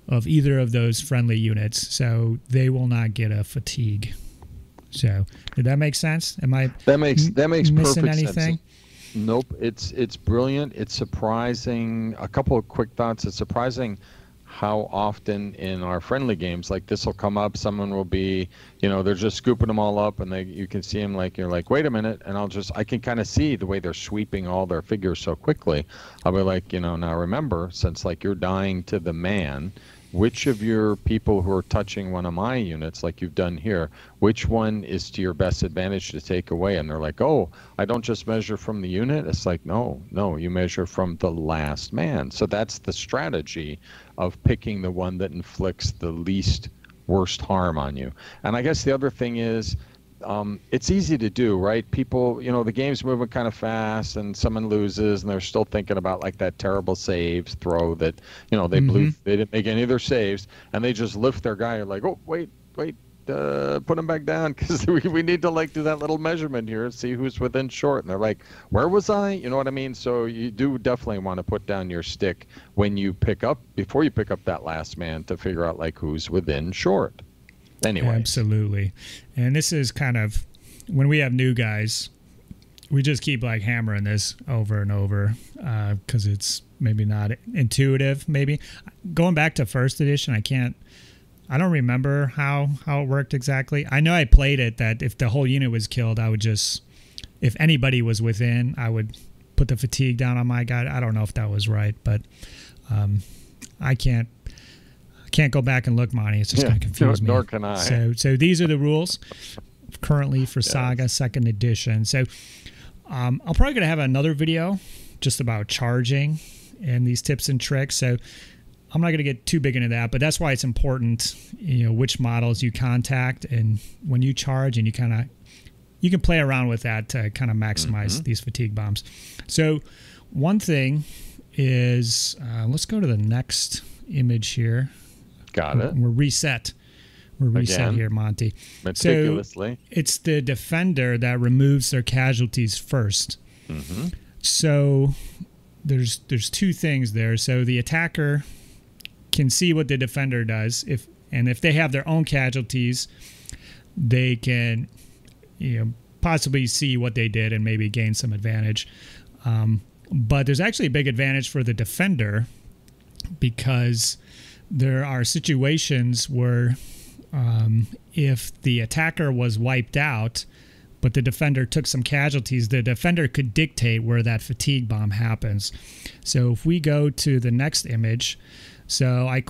of either of those friendly units, so they will not get a fatigue. So, did that make sense? Am I that makes missing perfect anything? sense. Nope, it's brilliant. It's surprising. A couple of quick thoughts. It's surprising how often in our friendly games like this will come up. Someone will be, they're just scooping them all up, and you can see them you're like, wait a minute, and I can kind of see the way they're sweeping all their figures so quickly. I'll be like, now remember, since you're dying to the man, which of your people who are touching one of my units, like you've done here, which one is to your best advantage to take away? And they're like, oh, I don't just measure from the unit. It's like, no, you measure from the last man. So that's the strategy of picking the one that inflicts the least worst harm on you. And I guess the other thing is, it's easy to do, right? People, the game's moving kind of fast, and someone loses, and they're still thinking about that terrible saves throw that, they blew, they didn't make any of their saves, and they just lift their guy. You're like, oh, wait, put him back down, because we need to do that little measurement here and see who's within short. And they're like, where was I? You know what I mean? So you do definitely want to put down your stick when you before you pick up that last man, to figure out who's within short. Anyway, absolutely. And this is kind of, when we have new guys, we just keep hammering this over and over because it's maybe not intuitive. Maybe going back to first edition, I don't remember how it worked exactly. I know I played it that if the whole unit was killed, I would just, if anybody was within, I would put the fatigue down on my guy. I don't know if that was right, but I can't go back and look, Monty. It's just going to confuse me. Nor can I. So these are the rules currently for Saga 2nd edition. So I'm probably going to have another video just about charging and these tips and tricks. So I'm not going to get too big into that, but that's why it's important, which models you contact and when you charge, and you can play around with that to kind of maximize these fatigue bombs. So one thing is, let's go to the next image here. Got it. We're reset. We're reset again, here, Monty. Meticulously. So it's the defender that removes their casualties first. So there's 2 things there. So the attacker can see what the defender does. If they have their own casualties, they can possibly see what they did and maybe gain some advantage. But there's actually a big advantage for the defender, because there are situations where if the attacker was wiped out, but the defender took some casualties, the defender could dictate where that fatigue bomb happens. So if we go to the next image, so I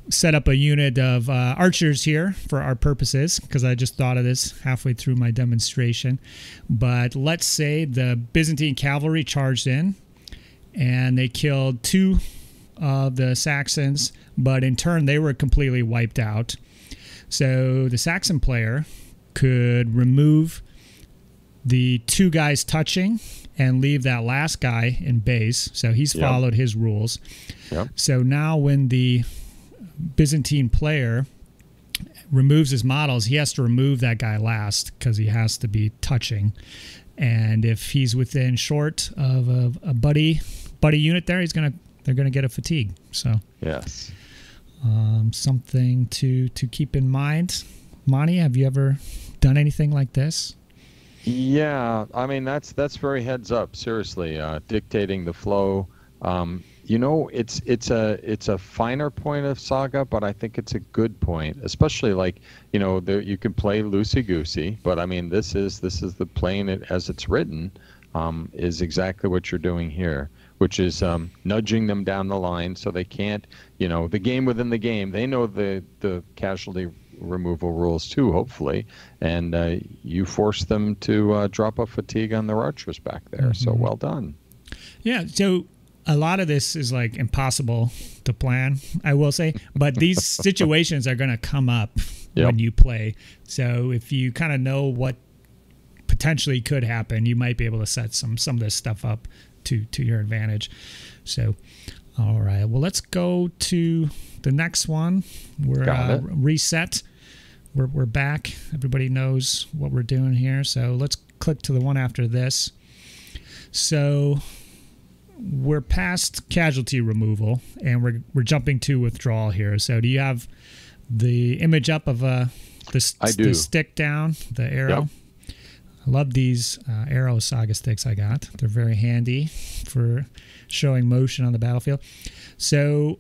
set up a unit of archers here for our purposes, because I just thought of this halfway through my demonstration. But let's say the Byzantine cavalry charged in and they killed 2 of the Saxons, but in turn they were completely wiped out. So the Saxon player could remove the 2 guys touching and leave that last guy in base. So he's followed his rules. So now when the Byzantine player removes his models, he has to remove that guy last, because he has to be touching. And if he's within short of a buddy unit there, they're gonna get a fatigue. So yes, something to keep in mind. Monty, have you ever done anything like this? Yeah, I mean that's very heads up. Seriously, dictating the flow. it's a finer point of Saga, but I think it's a good point, especially like, you can play loosey goosey, but I mean this is the playing it as it's written, is exactly what you're doing here, which is nudging them down the line so they can't, the game within the game, they know the casualty removal rules too, hopefully, and you force them to drop a fatigue on their archers back there. So well done. Yeah, so a lot of this is like impossible to plan, I will say, but these situations are going to come up when you play. So if you kind of know what potentially could happen, you might be able to set some of this stuff up to your advantage. So, all right, well, let's go to the next one. We're reset. We're back. Everybody knows what we're doing here. So let's click to the one after this. So we're past casualty removal, and we're jumping to withdrawal here. So do you have the image up of the stick down, the arrow? Yep. I love these arrow Saga sticks I got. They're very handy for showing motion on the battlefield. So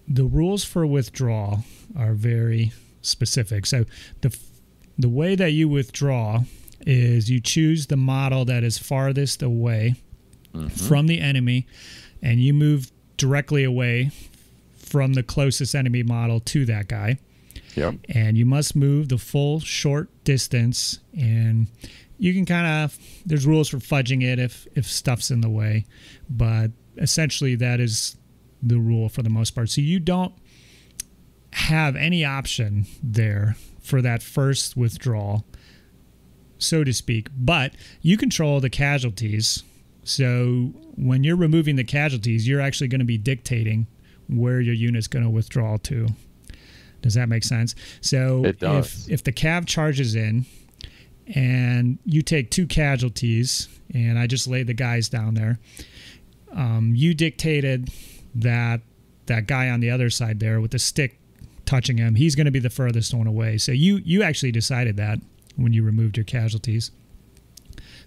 the rules for withdrawal are very specific. So the way that you withdraw is you choose the model that is farthest away from the enemy, and you move directly away from the closest enemy model to that guy. Yep. And you must move the full short distance, and you can there's rules for fudging it if stuff's in the way, but essentially that is the rule for the most part. So you don't have any option there for that first withdrawal, so to speak, but you control the casualties. So when you're removing the casualties, you're actually going to be dictating where your unit's going to withdraw to. Does that make sense? So it does. If the cav charges in and you take 2 casualties, and I just laid the guys down there, you dictated that guy on the other side there with the stick touching him, he's going to be the furthest one away. So you actually decided that when you removed your casualties.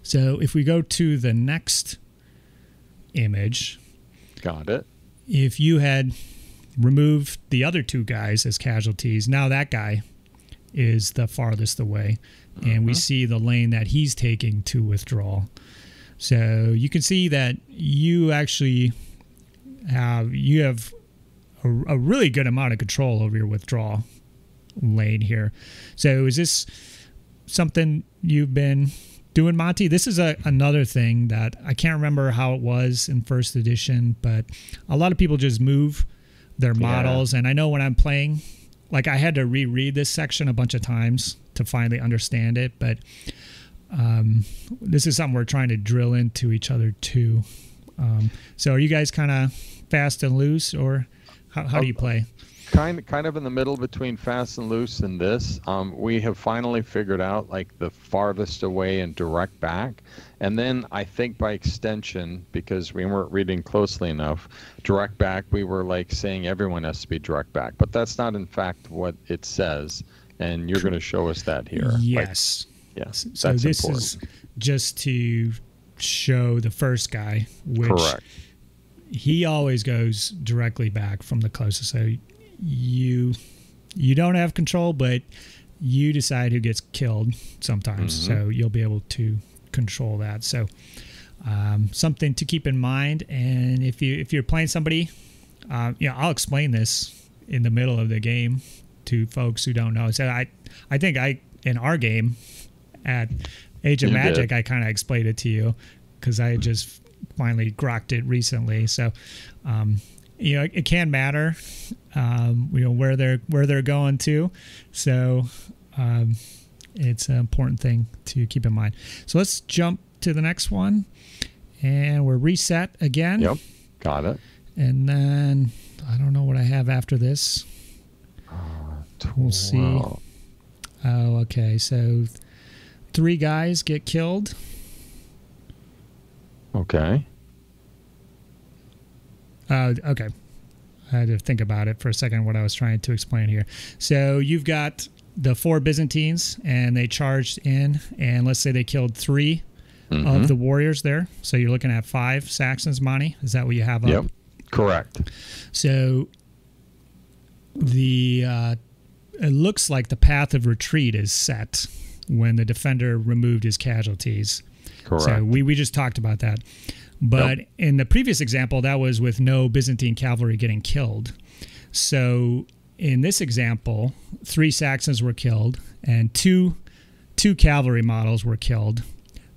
So if we go to the next image. Got it. If you had removed the other 2 guys as casualties, now that guy is the farthest away, and we see the lane that he's taking to withdraw. So you can see that you actually have a really good amount of control over your withdrawal lane here. So is this something you've been doing, Monty? This is another thing that I can't remember how it was in first edition, but a lot of people just move their models. And I know when I'm playing, like, I had to reread this section a bunch of times to finally understand it, but this is something we're trying to drill into each other too. So are you guys kind of fast and loose, or how do you play? Kind of in the middle between fast and loose in this. We have finally figured out like the farthest away and direct back. And then I think by extension, because we weren't reading closely enough, direct back, we were like saying everyone has to be direct back. But that's not in fact what it says. And you're going to show us that here. Yes. Yes. So this is just to show the first guy, which correct. He always goes directly back from the closest. So you don't have control, but you decide who gets killed sometimes. So you'll be able to control that. So something to keep in mind. And if you're playing somebody, I'll explain this in the middle of the game to folks who don't know. So I think in our game at Age of Magic, I kind of explained it to you because I just finally grokked it recently. So it can matter where they're going to. So it's an important thing to keep in mind. So let's jump to the next one, and we're reset again. Yep, got it. And then I don't know what I have after this. We'll see. Oh, okay. So 3 guys get killed. Okay. Okay. I had to think about it for a second, what I was trying to explain here. So you've got the 4 Byzantines, and they charged in, and let's say they killed 3 of the warriors there. So you're looking at 5 Saxons, Monty. Is that what you have up? Yep, correct. So it looks like the path of retreat is set when the defender removed his casualties. Correct. So we just talked about that. But in the previous example, that was with no Byzantine cavalry getting killed. So in this example, 3 Saxons were killed and two cavalry models were killed.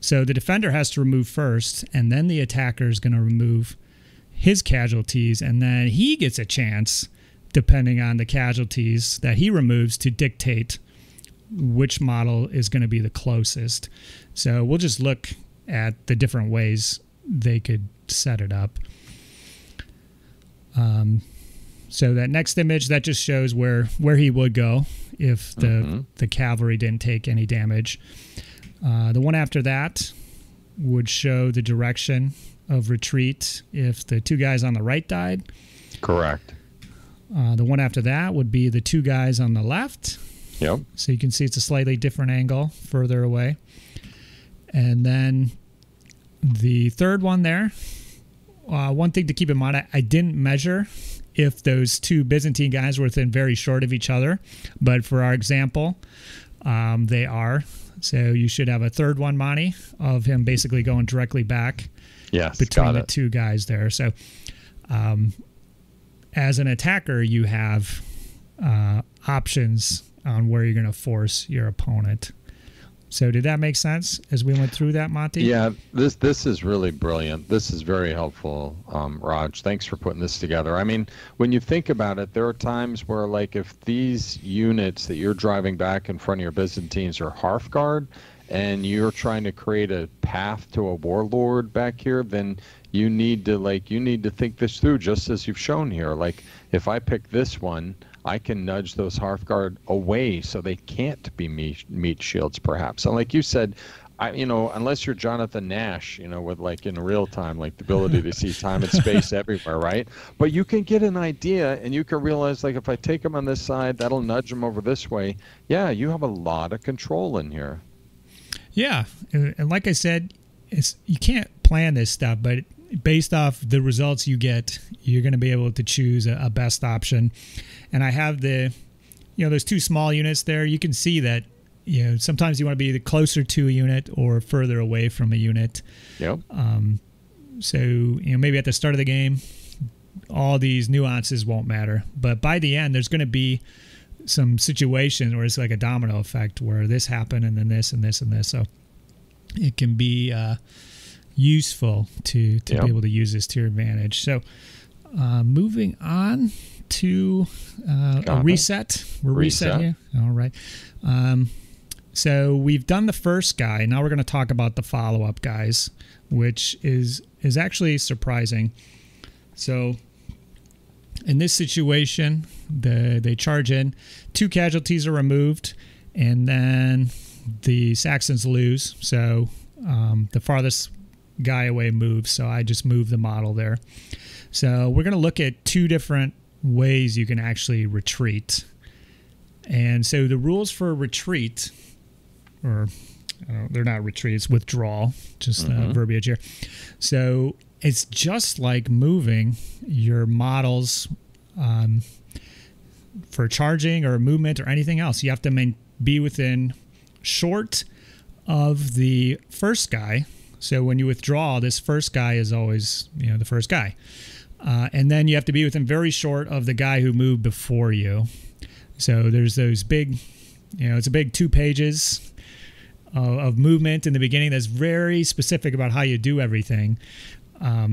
So the defender has to remove first, and then the attacker is going to remove his casualties, and then he gets a chance, depending on the casualties that he removes, to dictate which model is going to be the closest. So we'll just look at the different ways they could set it up. So that next image, that just shows where he would go if the cavalry didn't take any damage. The one after that would show the direction of retreat if the 2 guys on the right died. Correct. The one after that would be the 2 guys on the left. Yep. So you can see it's a slightly different angle further away. And then the third one there, one thing to keep in mind, I didn't measure if those 2 Byzantine guys were within very short of each other, but for our example, they are. So you should have a third one, Monty, of him basically going directly back between the 2 guys there. So as an attacker, you have options on where you're going to force your opponent. So did that make sense as we went through that, Monty? Yeah, this is really brilliant. This is very helpful, Rodge. Thanks for putting this together. I mean, when you think about it, there are times where, like, if these units that you're driving back in front of your Byzantines are half guard, and you're trying to create a path to a warlord back here, then you need to think this through, just as you've shown here. Like, if I pick this one, I can nudge those Hearthguard away so they can't be meat shields, perhaps. And like you said, unless you're Jonathan Nash, with like in real time, like the ability to see time and space everywhere, right? But you can get an idea, and you can realize, like, if I take them on this side, that'll nudge them over this way. Yeah, you have a lot of control in here. Yeah, and like I said, you can't plan this stuff, but based off the results you get, you're going to be able to choose a best option. And I have those 2 small units there. You can see that, sometimes you want to be closer to a unit or further away from a unit. Yep. So, maybe at the start of the game, all these nuances won't matter. But by the end, there's going to be some situations where it's like a domino effect where this happened and then this and this and this. So it can be useful to be able to use this to your advantage. So moving on to a reset. We're reset here. All right. So we've done the first guy. Now we're going to talk about the follow-up guys, which is actually surprising. So in this situation, they charge in, 2 casualties are removed, and then the Saxons lose. So the farthest guy away moves. So I just moved the model there. So we're going to look at 2 different ways you can actually retreat. And so the rules for retreat, or they're not retreat, it's withdrawal, just verbiage here. So it's just like moving your models for charging or movement or anything else. You have to be within short of the first guy. So when you withdraw, this first guy is always the first guy. And then you have to be within very short of the guy who moved before you. So there's those big, it's a big 2 pages of movement in the beginning that's very specific about how you do everything.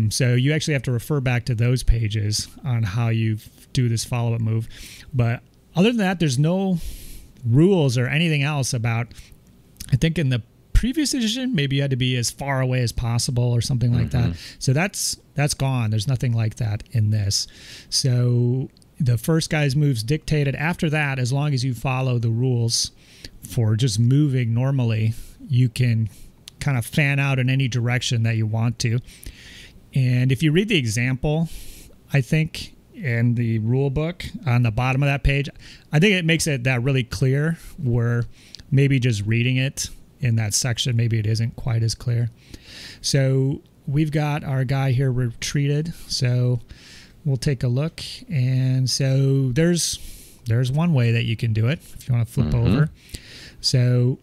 So you actually have to refer back to those pages on how you do this follow-up move. But other than that, there's no rules or anything else about, I think in the previous edition, maybe you had to be as far away as possible or something like that. So that's gone. There's nothing like that in this. So the first guy's moves dictated. After that, as long as you follow the rules for just moving normally, you can kind of fan out in any direction that you want to. And if you read the example, I think in the rule book on the bottom of that page, I think it makes it that really clear, where maybe just reading it in that section, maybe it isn't quite as clear. So we've got our guy here retreated. So we'll take a look. And so there's one way that you can do it if you want to flip over. So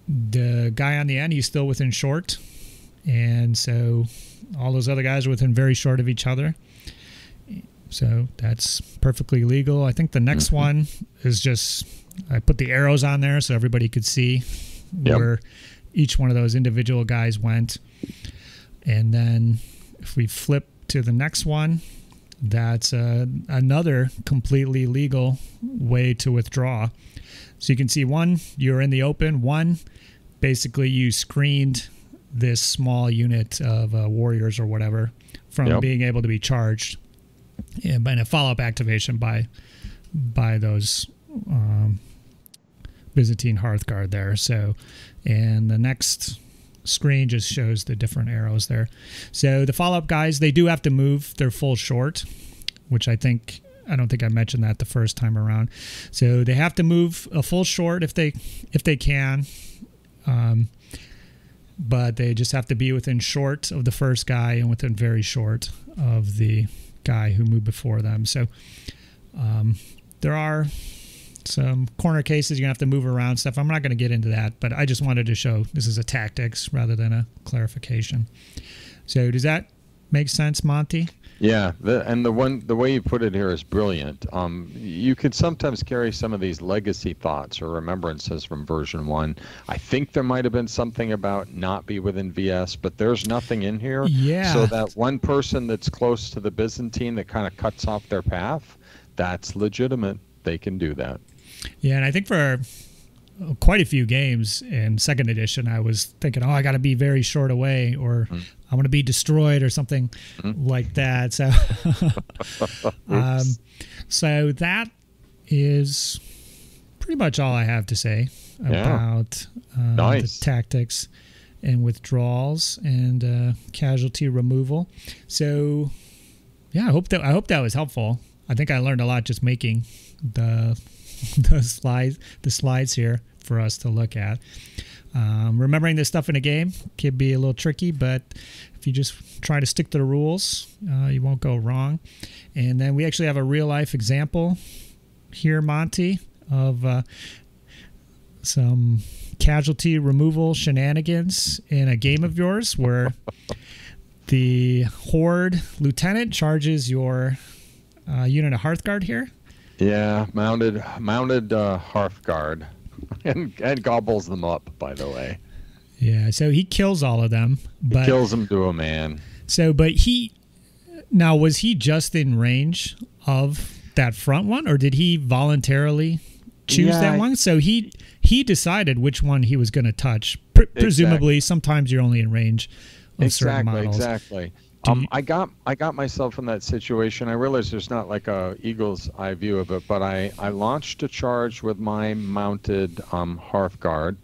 the guy on the end, he's still within short. And so all those other guys are within very short of each other. So that's perfectly legal. I think the next one is just, I put the arrows on there so everybody could see where each one of those individual guys went. And then if we flip to the next one, that's another completely legal way to withdraw. So you can see one, you're in the open. One, basically you screened this small unit of warriors or whatever from being able to be charged. And a follow-up activation by those Byzantine Hearthguard there. So, and the next screen just shows the different arrows there. So the follow-up guys, they do have to move their full short, which I don't think I mentioned that the first time around. So they have to move a full short if they can, but they just have to be within short of the first guy and within very short of the guy who moved before them. So there are some corner cases you're gonna have to move around stuff. I'm not going to get into that, but I just wanted to show this is a tactics rather than a clarification. So does that make sense, Monty? Yeah, the way you put it here is brilliant. You could sometimes carry some of these legacy thoughts or remembrances from version 1. I think there might have been something about not be within VS, but there's nothing in here. Yeah. So that one person that's close to the Byzantine that kind of cuts off their path, that's legitimate. They can do that. Yeah, and I think for quite a few games in second edition, I was thinking, I got to be very short away, or I'm going to be destroyed, or something like that. So, so that is pretty much all I have to say about the tactics and withdrawals and casualty removal. So, yeah, I hope that was helpful. I think I learned a lot just making the slides here for us to look at. Remembering this stuff in a game can be a little tricky, but if you just try to stick to the rules, you won't go wrong. And then we actually have a real life example here, Monty, of some casualty removal shenanigans in a game of yours where the Horde Lieutenant charges your unit of Hearthguard here. Yeah, mounted Hearthguard, and gobbles them up, by the way. Yeah, so he kills all of them. But he kills them to a man. So, but was he just in range of that front one, or did he voluntarily choose that one? So he decided which one he was going to touch. Presumably, sometimes you're only in range of certain models. Exactly. I got myself in that situation. I realized there's not like a eagle's eye view of it, but I launched a charge with my mounted Hearthguard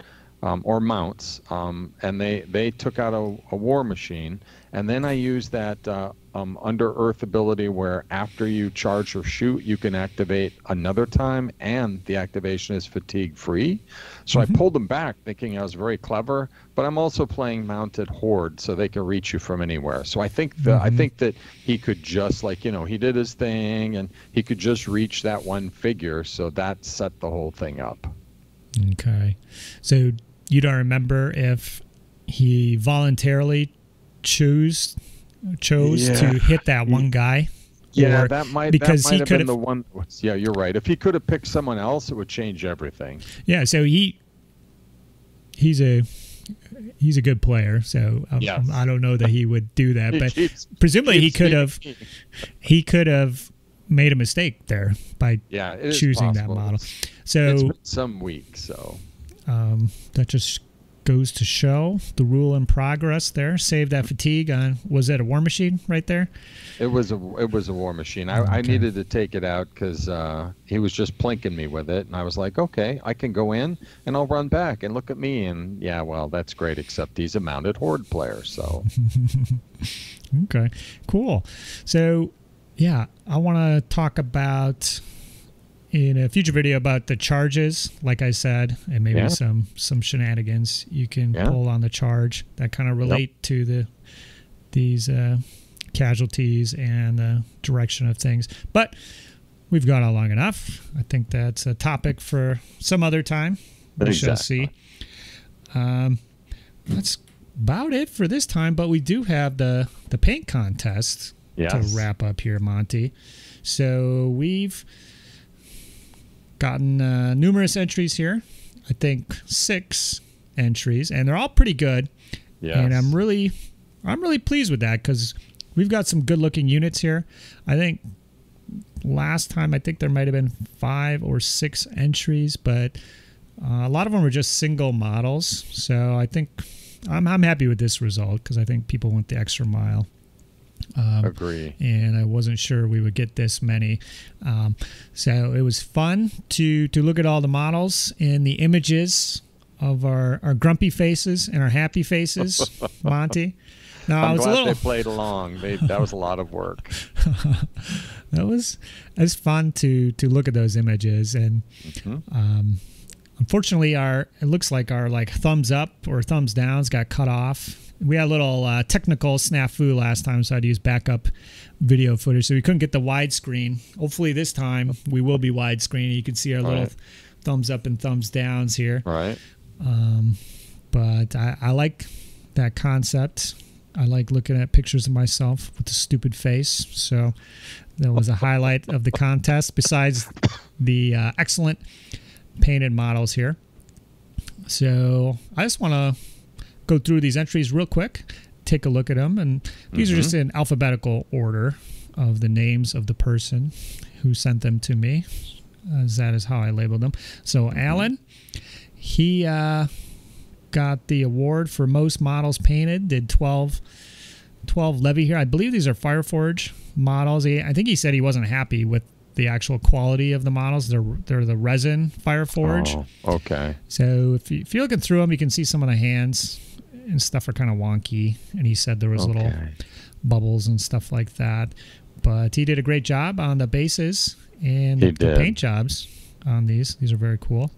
or mounts, and they took out a war machine, and then I used that under earth ability where after you charge or shoot, you can activate another time, and the activation is fatigue free. So I pulled them back thinking I was very clever, but I'm also playing mounted Horde, so they can reach you from anywhere. So I think that he could just, like, he did his thing and he could just reach that one figure, so that set the whole thing up. Okay. So you don't remember if he voluntarily chose to hit that one guy? Yeah, that might have been the one. Yeah, you're right. If he could have picked someone else, it would change everything. Yeah, so he's a good player. So I don't know that he would do that, but presumably he could have made a mistake there by choosing that model. So it's been some weeks. So that just goes to show the rule in progress there. Save that fatigue on, was that a war machine right there? It was a war machine. I needed to take it out because he was just plinking me with it, and I was like, okay, I can go in and I'll run back and look at me, and yeah, well, that's great, except he's a mounted Horde player. So okay, cool. So yeah, I want to talk about in a future video about the charges, like I said, and maybe some shenanigans you can pull on the charge that kind of relate to these casualties and the direction of things. But we've gone on long enough. I think that's a topic for some other time. We shall see. That's about it for this time, but we do have the paint contest to wrap up here, Monty. So we've gotten numerous entries here. I think 6 entries, and they're all pretty good. Yes. And I'm really pleased with that because we've got some good looking units here. I think last time there might have been 5 or 6 entries, but a lot of them were just single models. So I think I'm happy with this result because I think people went the extra mile. Agree. And I wasn't sure we would get this many. So it was fun to look at all the models and the images of our grumpy faces and our happy faces, Monty. Now, I'm glad they played along. That was a lot of work. It was fun to look at those images, and unfortunately, it looks like our thumbs up or thumbs downs got cut off. We had a little technical snafu last time, so I had to use backup video footage, so we couldn't get the widescreen. Hopefully, this time we will be widescreen. You can see our little thumbs up and thumbs downs here. Right. But I like that concept. I like looking at pictures of myself with a stupid face. So that was a highlight of the contest, besides the excellent painted models here. So I just want to go through these entries real quick, take a look at them. And these are just in alphabetical order of the names of the person who sent them to me, as that is how I labeled them. So Alan, he got the award for most models painted, did 12 levy here. I believe these are Fireforge models. I think he said he wasn't happy with the actual quality of the models. They're the resin Fireforge. Oh, okay. So if you're looking through them, you can see some of the hands and stuff are kind of wonky. And he said there was little bubbles and stuff like that. But he did a great job on the bases and the paint jobs on these. These are very cool.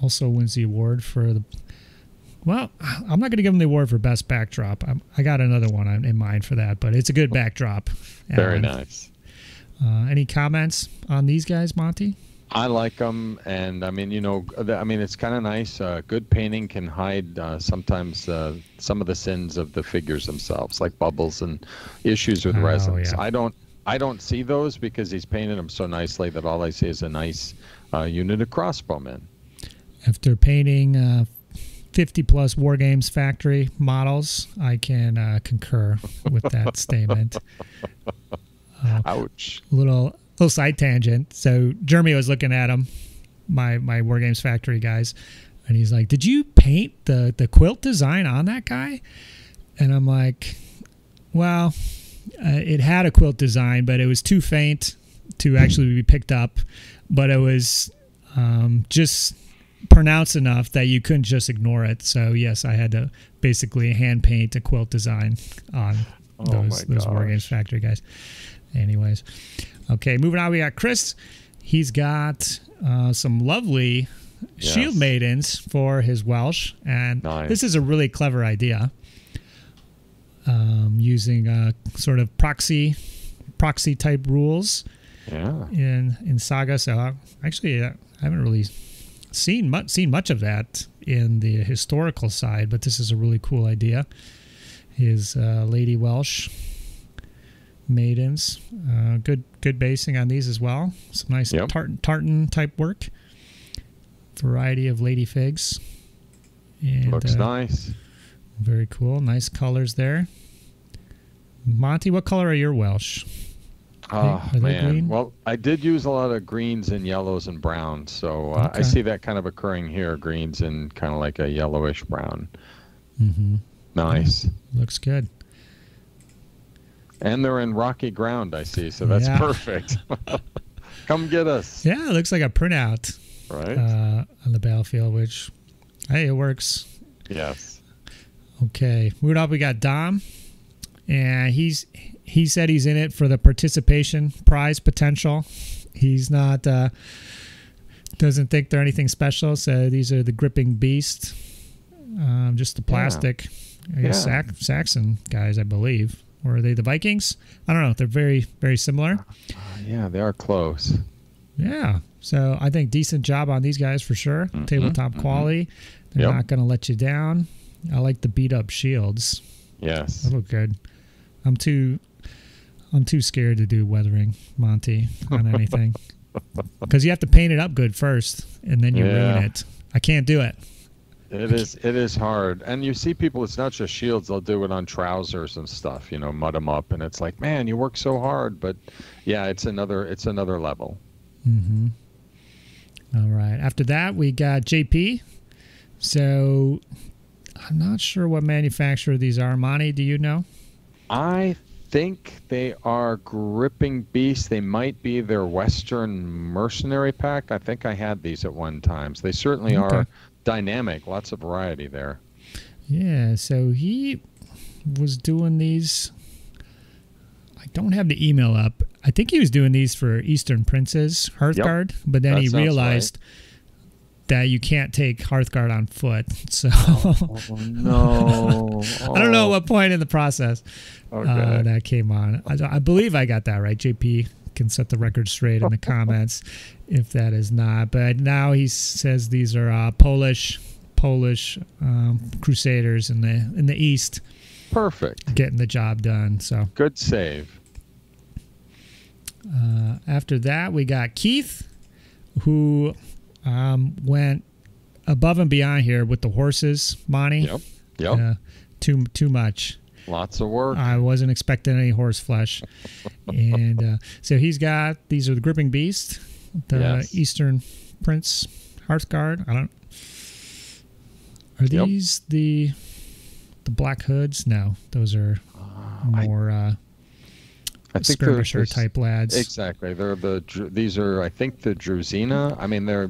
Also wins the award for the... Well, I'm not going to give him the award for best backdrop. I got another one in mind for that, but it's a good backdrop. Very nice. Any comments on these guys, Monty? I like them, and I mean, it's kind of nice. Good painting can hide sometimes some of the sins of the figures themselves, like bubbles and issues with resins. Yeah. I don't see those because he's painted them so nicely that all I see is a nice unit of crossbowmen. After painting 50-plus War Games Factory models, I can concur with that statement. Ouch. Little side tangent. So Jeremy was looking at them, my War Games Factory guys, and he's like, "Did you paint the quilt design on that guy?" And I'm like, "Well, it had a quilt design, but it was too faint to actually be picked up. But it was just pronounced enough that you couldn't just ignore it. So yes, I had to basically hand paint a quilt design on those War Games Factory guys." Anyways, okay, moving on, we got Chris. He's got some lovely shield maidens for his Welsh, and this is a really clever idea. Using sort of proxy type rules in Saga. So actually, I haven't really seen much of that in the historical side, but this is a really cool idea. His Lady Welsh maidens, good basing on these as well. Some nice tartan type work. Variety of lady figs. And, looks nice. Very cool. Nice colors there. Monty, what color are your Welsh? Oh, man. Well, I did use a lot of greens and yellows and browns, so I see that kind of occurring here, greens and kind of like a yellowish brown. Nice. Looks good. And they're in rocky ground, I see, so that's perfect. Come get us. Yeah, it looks like a printout on the battlefield, which, hey, it works. Yes. Okay, moving up, we got Dom, and he said he's in it for the participation prize potential. He's not, doesn't think they're anything special. So these are the gripping beast, just the plastic. I guess Saxon guys, I believe. Or are they the Vikings? I don't know. They're very, very similar. Yeah, they are close. Yeah. So I think decent job on these guys for sure. Tabletop quality. They're not going to let you down. I like the beat up shields. Yes. They look good. I'm too scared to do weathering, Monty, on anything. Because you have to paint it up good first, and then you ruin it. I can't do it. It is hard. And you see people, it's not just shields, they'll do it on trousers and stuff, you know, mud them up, and it's like, man, you work so hard. But yeah, it's another level. Mm-hmm. All right. After that, we got JP. So I'm not sure what manufacturer these are. Monty, do you know? I think they are Gripping Beast. They might be their Western Mercenary Pack. I think I had these at one time. So they certainly are dynamic. Lots of variety there. Yeah, so he was doing these. I don't have the email up. I think he was doing these for Eastern Princes, Hearthguard, but then he realized that you can't take Hearthguard on foot. So no. I don't know what point in the process that came on. I believe I got that right. JP can set the record straight in the comments if that is not. But now he says these are Polish Crusaders in the East. Perfect. Getting the job done. So good save. After that, we got Keith, who went above and beyond here with the horses, Monty. Yep. Too much. Lots of work. I wasn't expecting any horse flesh. And so he's got, these are the Gripping Beast, the Eastern Prince Hearthguard. Are these the Black Hoods? No, those are more I think skirmisher type lads. Exactly. These are, I think, the Druzina. I mean, they're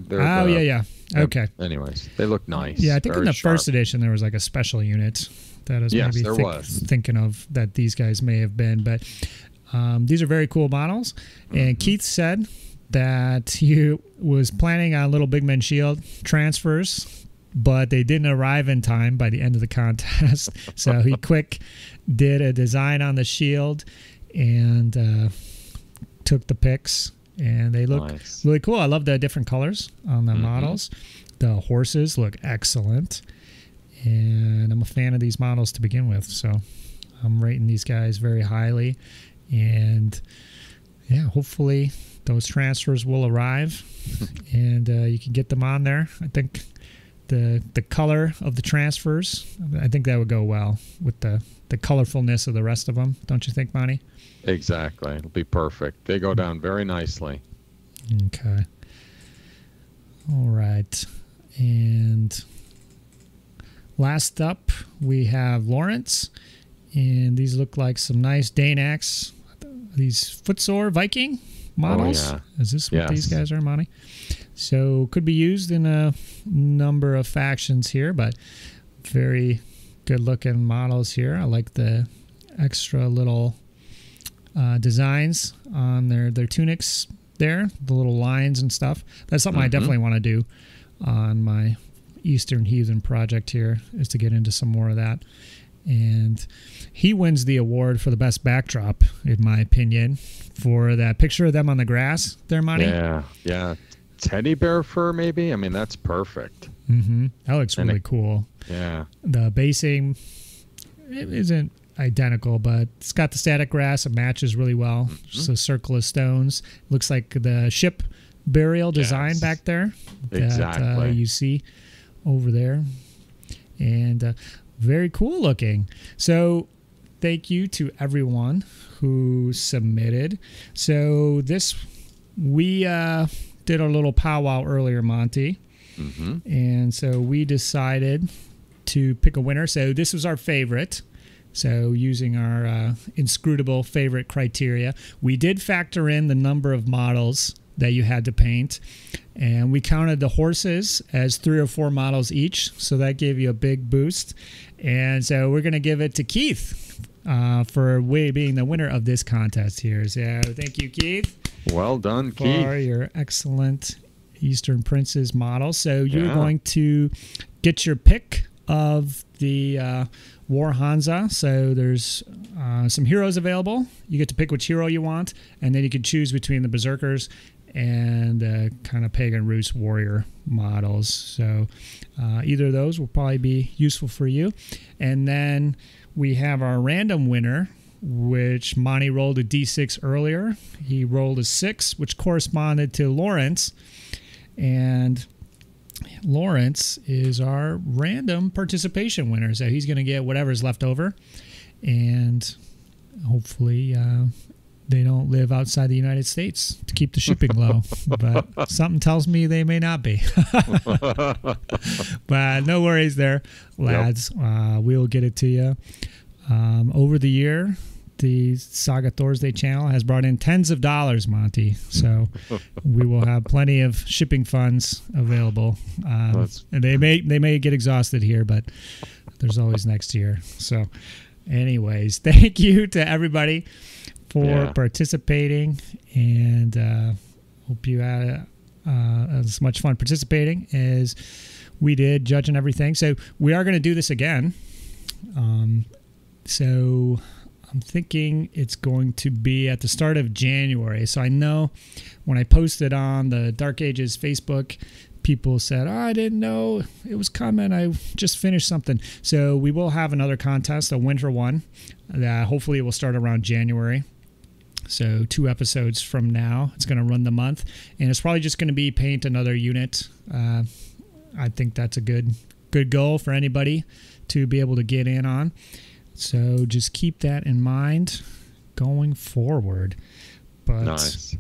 okay. Anyways, they look nice. Yeah, I think in the first edition there was like a special unit that I was maybe thinking of that these guys may have been. But these are very cool models. And Keith said that he was planning on Little Big Men Shield transfers, but they didn't arrive in time by the end of the contest. So he did a design on the shield and took the pics, and they look really cool. I love the different colors on the models. The horses look excellent, and I'm a fan of these models to begin with, so I'm rating these guys very highly. And yeah, hopefully those transfers will arrive and you can get them on there. I think the color of the transfers, I think that would go well with the colorfulness of the rest of them. Don't you think, Monty? Exactly. It'll be perfect. They go down very nicely. Okay. All right. And last up, we have Lawrence. And these look like some nice Danax. These footsore Viking models. Oh, yeah. Is this what these guys are, Monty? So could be used in a number of factions here, but very good looking models here. I like the extra little designs on their tunics there, the little lines and stuff. That's something I definitely want to do on my Eastern Heathen project here, is to get into some more of that. And he wins the award for the best backdrop, in my opinion, for that picture of them on the grass there, Monty. Yeah. Teddy bear fur, maybe? I mean, that's perfect. That looks really cool. Yeah. The basing, it isn't identical, but it's got the static grass. It matches really well. Just a circle of stones. Looks like the ship burial design back there that you see over there. And very cool looking. So thank you to everyone who submitted. So we did a little powwow earlier, Monty. And so we decided to pick a winner. So this was our favorite. So using our inscrutable favorite criteria, we did factor in the number of models that you had to paint. And we counted the horses as 3 or 4 models each, so that gave you a big boost. And so we're going to give it to Keith for being the winner of this contest here. So thank you, Keith. Well done, Keith. For your excellent Eastern Princes model. So you're going to get your pick of the War Hansa. So there's some heroes available. You get to pick which hero you want, and then you can choose between the Berserkers and kind of Pagan Roost warrior models. So either of those will probably be useful for you. And then we have our random winner, which Monty rolled a d6 earlier. He rolled a 6, which corresponded to Lawrence. And Lawrence is our random participation winner. So he's going to get whatever's left over. And hopefully they don't live outside the United States to keep the shipping low. But something tells me they may not be. But no worries there, lads. We'll get it to you. Over the year, the Saga THORSDAY channel has brought in tens of dollars, Monty. So we will have plenty of shipping funds available. And they may get exhausted here, but there's always next year. So anyways, thank you to everybody for participating, and hope you had as much fun participating as we did, judging everything. So we are going to do this again. So I'm thinking it's going to be at the start of January. So I know when I posted on the Dark Ages Facebook, people said, oh, I didn't know it was coming. I just finished something. So we will have another contest, a winter one, that hopefully will start around January. So 2 episodes from now. It's going to run the month. And it's probably just going to be paint another unit. I think that's a good goal for anybody to be able to get in on. So just keep that in mind going forward. But nice.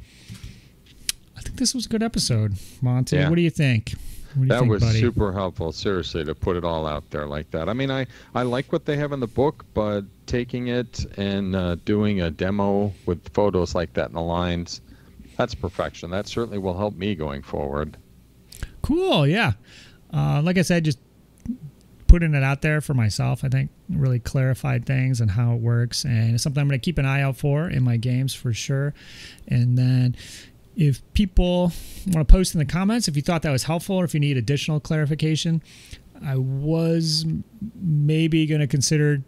I think this was a good episode, Monty. Yeah. What do you think? That was buddy? Super helpful, seriously, to put it all out there like that. I mean, I like what they have in the book, but taking it and doing a demo with photos like that in the lines, that's perfection. That certainly will help me going forward. Cool, yeah. Like I said, just putting it out there for myself, I think really clarified things and how it works. And it's something I'm going to keep an eye out for in my games for sure. And then if people want to post in the comments if you thought that was helpful or if you need additional clarification, I was maybe going to consider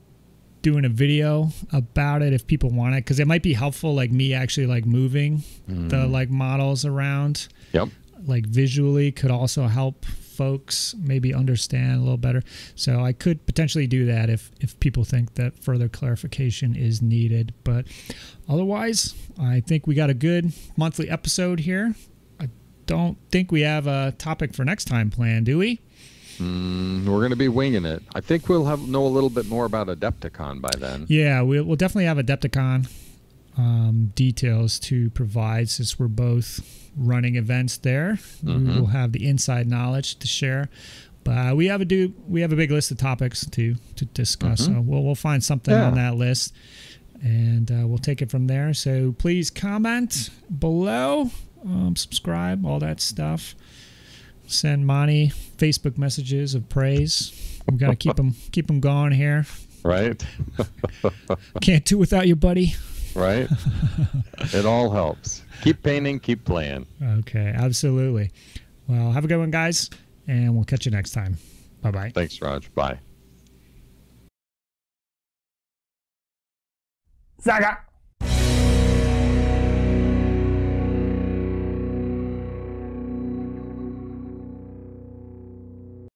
doing a video about it if people want it, because it might be helpful, like me actually like moving the like models around. Yep. Like visually could also help folks maybe understand a little better. So I could potentially do that if people think that further clarification is needed. But otherwise, I think we got a good monthly episode here. I don't think we have a topic for next time planned, do we? We're going to be winging it. I think we'll know a little bit more about Adepticon by then. Yeah, we'll definitely have Adepticon details to provide, since we're both running events there. We will have the inside knowledge to share, but we have a big list of topics to discuss. So we'll find something on that list, and we'll take it from there. So please comment below, subscribe, all that stuff. Send Monty Facebook messages of praise. We've got to keep them going here. Right. Can't do without you, buddy. Right. It all helps. Keep painting, keep playing. Okay, absolutely. Well, have a good one, guys, and we'll catch you next time. Bye-bye. Thanks, Rodge. Bye. Saga!